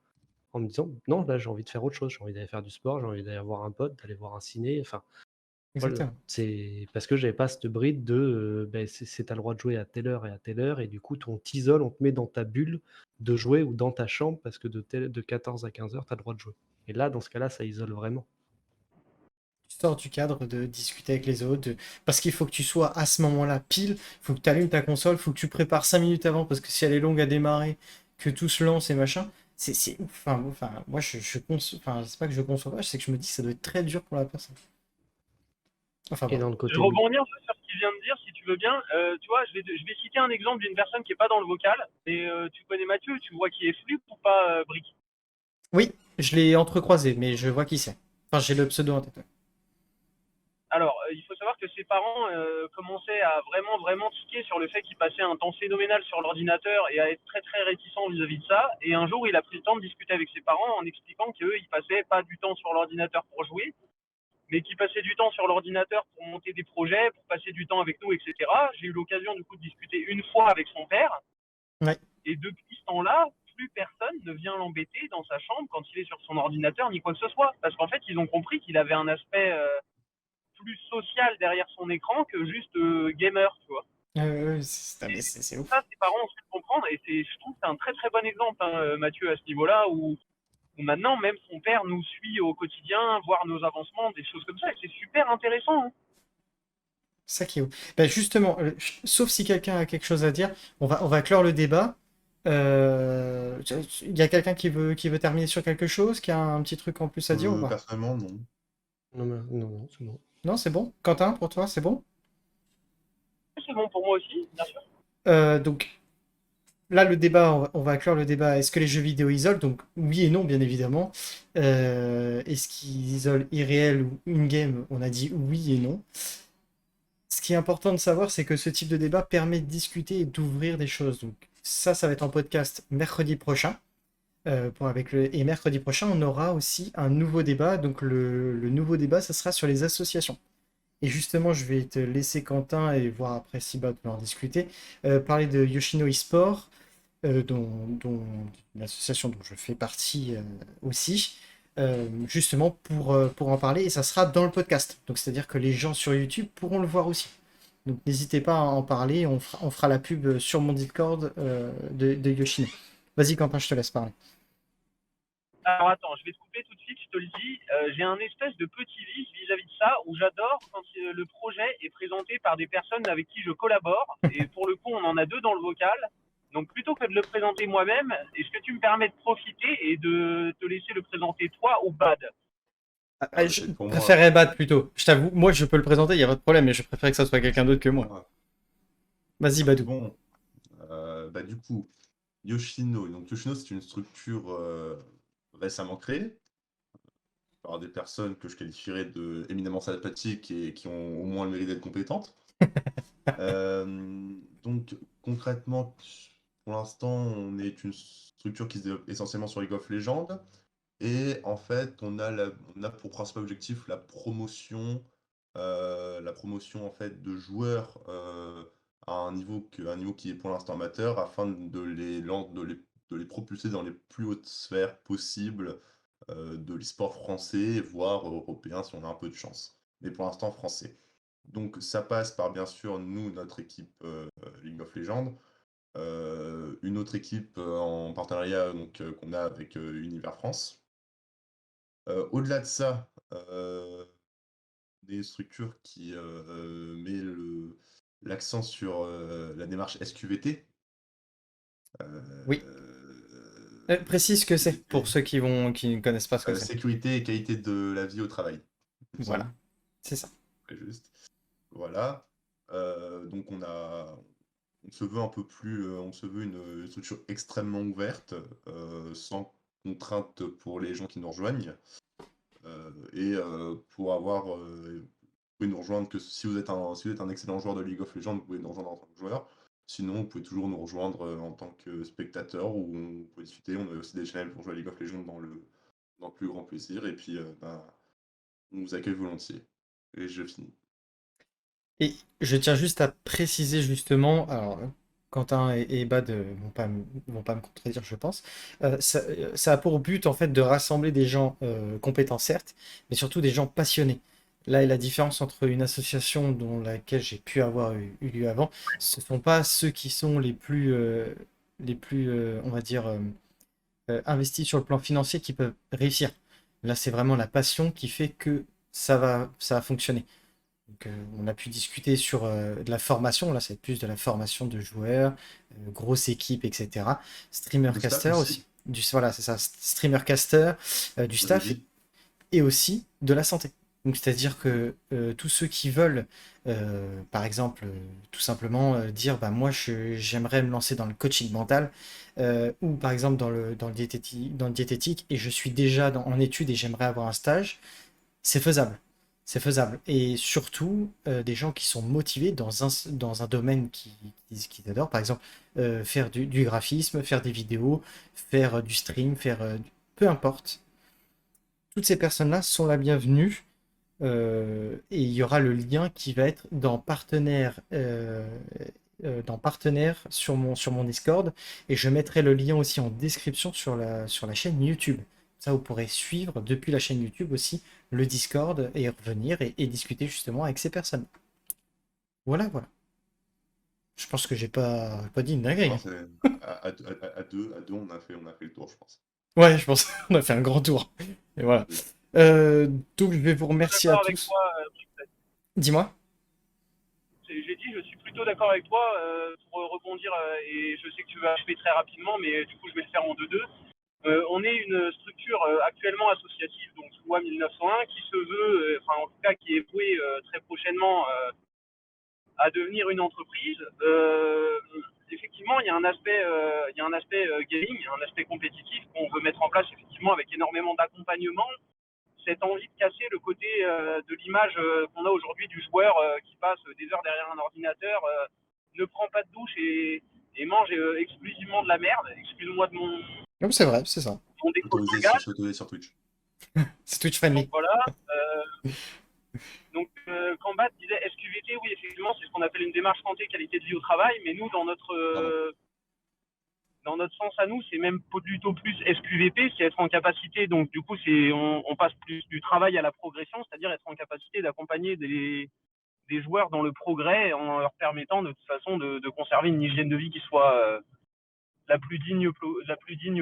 en me disant non, là, j'ai envie de faire autre chose. J'ai envie d'aller faire du sport, j'ai envie d'aller voir un pote, d'aller voir un ciné. Enfin, voilà, Exactement. c'est parce que j'avais pas cette bride de, beh, c'est tu le droit de jouer à telle heure et à telle heure et du coup, on t'isole, on te met dans ta bulle de jouer ou dans ta chambre parce que de 14 à 15 heures, tu as le droit de jouer. Et là, dans ce cas-là, ça isole vraiment. Tu sors du cadre de discuter avec les autres, parce qu'il faut que tu sois à ce moment-là pile, il faut que tu allumes ta console, il faut que tu prépares 5 minutes avant, parce que si elle est longue à démarrer, que tout se lance et machin, c'est ouf. Enfin, moi, enfin, c'est pas que je conçois pas, c'est que je me dis que ça doit être très dur pour la personne. Enfin, Et bref. dans le Je côté vais rebondir sur ce qu'il vient de dire, si tu veux bien. Tu vois, je vais citer un exemple d'une personne qui n'est pas dans le vocal. Et tu connais Mathieu, tu vois qui est Flip ou pas, Brick? Oui, je l'ai entrecroisé, mais je vois qui c'est. Enfin, j'ai le pseudo en tête. Ouais. Alors, il faut savoir que ses parents commençaient à vraiment tiquer sur le fait qu'il passait un temps phénoménal sur l'ordinateur et à être très réticent vis-à-vis de ça. Et un jour, il a pris le temps de discuter avec ses parents en expliquant qu'eux, ils passaient pas du temps sur l'ordinateur pour jouer, mais qu'ils passaient du temps sur l'ordinateur pour monter des projets, pour passer du temps avec nous, etc. J'ai eu l'occasion du coup de discuter une fois avec son père. Ouais, Et depuis ce temps-là, plus personne ne vient l'embêter dans sa chambre quand il est sur son ordinateur ni quoi que ce soit. Parce qu'en fait, ils ont compris qu'il avait un aspect plus social derrière son écran que juste gamer, tu vois. mais c'est ouf. Ça, ses parents ont su le comprendre et je trouve que c'est un très bon exemple, hein, Mathieu, à ce niveau-là, où maintenant, même son père nous suit au quotidien, voir nos avancements, des choses comme ça, et c'est super intéressant. Hein. Ça qui est ouf. Bah, justement, sauf si quelqu'un a quelque chose à dire, on va clore le débat. Il y a quelqu'un qui veut terminer sur quelque chose, qui a un petit truc en plus à dire ou pas? Personnellement, non. Non, c'est bon. Non, c'est bon. Quentin, pour toi, c'est bon? C'est bon pour moi aussi, bien sûr. Donc là, le débat, on va clore le débat. Est-ce que les jeux vidéo isolent? Donc oui et non, bien évidemment. Est-ce qu'ils isolent irréel ou in-game? On a dit oui et non. Ce qui est important de savoir, c'est que ce type de débat permet de discuter et d'ouvrir des choses. Donc ça va être en podcast mercredi prochain. Et mercredi prochain, on aura aussi un nouveau débat. Donc le nouveau débat, ça sera sur les associations. Et justement, je vais te laisser Quentin et voir après Siba de en discuter. Parler de Yoshino eSport, une association dont je fais partie aussi, justement pour en parler. Et ça sera dans le podcast. Donc c'est-à-dire que les gens sur YouTube pourront le voir aussi. Donc n'hésitez pas à en parler. On fera la pub sur mon Discord de Yoshino. Vas-y Quentin, je te laisse parler. Alors attends, je vais te couper tout de suite, je te le dis. J'ai un espèce de petit vice vis-à-vis de ça où j'adore quand le projet est présenté par des personnes avec qui je collabore. Et pour le coup, on en a deux dans le vocal. Donc plutôt que de le présenter moi-même, est-ce que tu me permets de profiter et de te laisser le présenter toi au bad? Je Pour moi, préférerais battre plutôt. Je t'avoue, moi je peux le présenter, il n'y a pas de problème, mais je préfère que ça soit quelqu'un d'autre que moi. ouais. Vas-y, Badou. Bon, du coup, Yoshino. Donc Yoshino, c'est une structure récemment créée par des personnes que je qualifierais de éminemment sympathiques et qui ont au moins le mérite d'être compétentes. Donc concrètement, pour l'instant, on est une structure qui se développe essentiellement sur League of Legends. Et en fait, on a pour principal objectif la promotion en fait de joueurs à un niveau qui est pour l'instant amateur, afin de les propulser dans les plus hautes sphères possibles de l'e-sport français, voire européen si on a un peu de chance. Mais pour l'instant français. Donc ça passe par bien sûr nous, notre équipe League of Legends, une autre équipe en partenariat qu'on a avec Univers France. Au-delà de ça, des structures qui met l'accent sur la démarche SQVT. Oui. Euh, Précise ce que c'est pour ceux qui ne connaissent pas ce que c'est. sécurité et qualité de la vie au travail. il me Voilà, semble. c'est ça. Très juste. Voilà. Donc on se veut un peu plus, on se veut une structure extrêmement ouverte, sans contrainte pour les gens qui nous rejoignent. Et pour avoir, vous pouvez nous rejoindre que si vous êtes un excellent joueur de League of Legends, vous pouvez nous rejoindre en tant que joueur. Sinon, vous pouvez toujours nous rejoindre en tant que spectateur, où on peut discuter. On a aussi des channels pour jouer à League of Legends dans le plus grand plaisir. Et puis, on vous accueille volontiers. Et je finis. Et je tiens juste à préciser justement, alors Quentin et Bad vont pas me contredire, je pense. Ça a pour but en fait de rassembler des gens compétents certes, mais surtout des gens passionnés. Là est la différence entre une association dont laquelle j'ai pu avoir eu lieu avant, ce sont pas ceux qui sont les plus on va dire investis sur le plan financier qui peuvent réussir. Là c'est vraiment la passion qui fait que ça va fonctionner. Donc, on a pu discuter sur de la formation, là c'est plus de la formation de joueurs, grosse équipe, etc. Streamer Le staff caster aussi, aussi, voilà c'est ça, streamer caster, du je staff dis. et aussi de la santé. Donc c'est-à-dire que tous ceux qui veulent, par exemple, tout simplement dire bah moi j'aimerais me lancer dans le coaching mental ou par exemple dans le diététique et je suis déjà en études et j'aimerais avoir un stage, c'est faisable. C'est faisable. Et surtout, des gens qui sont motivés dans un domaine qu'ils adorent. Par exemple, faire du graphisme, faire des vidéos, faire du stream, peu importe. Toutes ces personnes-là sont la bienvenue. Et il y aura le lien qui va être dans partenaire sur mon Discord. Et je mettrai le lien aussi en description sur la chaîne YouTube. Ça, vous pourrez suivre depuis la chaîne YouTube aussi le Discord et revenir et discuter justement avec ces personnes. Voilà, voilà. Je pense que j'ai pas dit une dinguerie, Non, hein. à deux, on a fait le tour, je pense. Ouais, je pense qu'on a fait un grand tour. Et voilà. Donc, je vais vous remercier à D'accord avec tous. toi, Dis-moi. j'ai dit, je suis plutôt d'accord avec toi pour rebondir, et je sais que tu vas achever très rapidement, mais du coup, je vais le faire en deux-deux. On est une structure actuellement associative, donc loi 1901, qui se veut, enfin en tout cas qui est vouée très prochainement à devenir une entreprise. Effectivement, il y a un aspect, gaming, il y a un aspect compétitif qu'on veut mettre en place effectivement avec énormément d'accompagnement. Cette envie de casser le côté de l'image qu'on a aujourd'hui du joueur qui passe des heures derrière un ordinateur, ne prend pas de douche et mange exclusivement de la merde. Excuse-moi de Non, c'est vrai, c'est ça. mon défaut de Autorisé langage. sur Twitch. C'est Twitch Donc friendly. voilà. Donc quand Bat disait SQVT, oui, effectivement, c'est ce qu'on appelle une démarche santé qualité de vie au travail, mais nous, dans notre sens à nous, c'est même plutôt plus SQVP, c'est être en capacité, donc du coup, on passe plus du travail à la progression, c'est-à-dire être en capacité d'accompagner des joueurs dans le progrès en leur permettant de toute façon de conserver une hygiène de vie qui soit la plus digne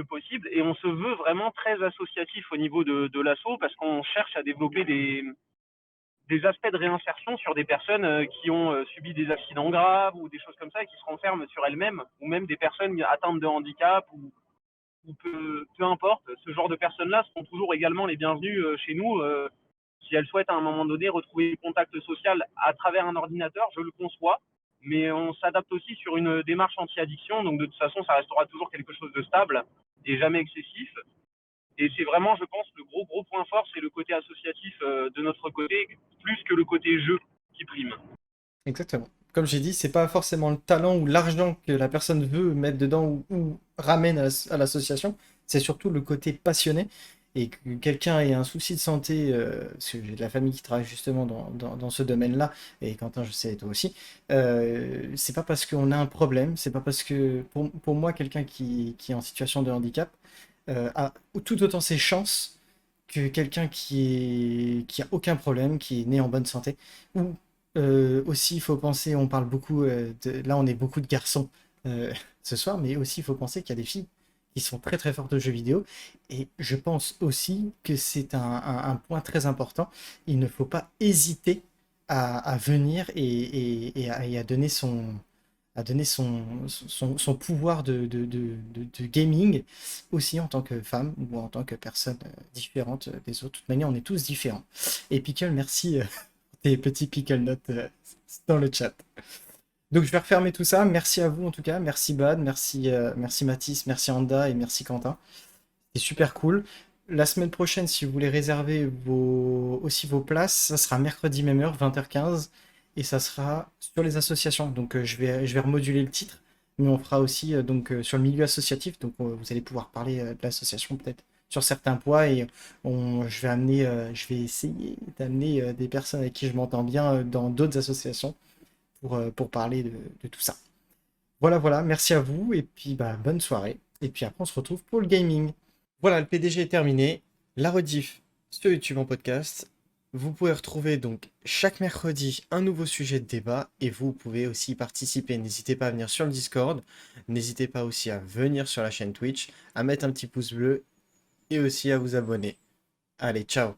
possible. Et on se veut vraiment très associatif au niveau de l'asso parce qu'on cherche à développer des aspects de réinsertion sur des personnes qui ont subi des accidents graves ou des choses comme ça et qui se renferment sur elles-mêmes, ou même des personnes atteintes de handicap ou peu importe. Ce genre de personnes-là sont toujours également les bienvenues chez nous. Si elle souhaite à un moment donné retrouver du contact social à travers un ordinateur, je le conçois, mais on s'adapte aussi sur une démarche anti-addiction, donc de toute façon, ça restera toujours quelque chose de stable et jamais excessif. Et c'est vraiment, je pense, le gros point fort, c'est le côté associatif de notre côté, plus que le côté jeu qui prime. Exactement. Comme j'ai dit, c'est pas forcément le talent ou l'argent que la personne veut mettre dedans ou ramène à l'association, c'est surtout le côté passionné. Et que quelqu'un ait un souci de santé, parce que j'ai de la famille qui travaille justement dans ce domaine-là, et Quentin, je sais, toi aussi, c'est pas parce qu'on a un problème, c'est pas parce que, pour moi, quelqu'un qui est en situation de handicap a tout autant ses chances que quelqu'un qui a aucun problème, qui est né en bonne santé. Ou aussi, il faut penser, on parle beaucoup, là on est beaucoup de garçons ce soir, mais aussi il faut penser qu'il y a des filles qui sont très très fortes aux jeux vidéo. Et je pense aussi que c'est un point très important. Il ne faut pas hésiter à venir et à donner son pouvoir de gaming aussi en tant que femme ou en tant que personne différente des autres. De toute manière, on est tous différents. Et Pickle, merci pour tes petits Pickle notes dans le chat. Donc je vais refermer tout ça. Merci à vous en tout cas. Merci Bad, merci Mathis, merci Anda et merci Quentin. C'est super cool. La semaine prochaine, si vous voulez réserver aussi vos places, ça sera mercredi même heure, 20h15, et ça sera sur les associations. Donc je vais remoduler le titre, mais on fera aussi sur le milieu associatif. Donc vous allez pouvoir parler de l'association peut-être sur certains points, et je vais essayer d'amener des personnes avec qui je m'entends bien dans d'autres associations pour parler de tout ça. Voilà, merci à vous, et puis bonne soirée. Et puis après, on se retrouve pour le gaming. Voilà, le PDG est terminé. La rediff sur YouTube en podcast. Vous pouvez retrouver donc chaque mercredi un nouveau sujet de débat et vous pouvez aussi y participer. N'hésitez pas à venir sur le Discord. N'hésitez pas aussi à venir sur la chaîne Twitch, à mettre un petit pouce bleu et aussi à vous abonner. Allez, ciao!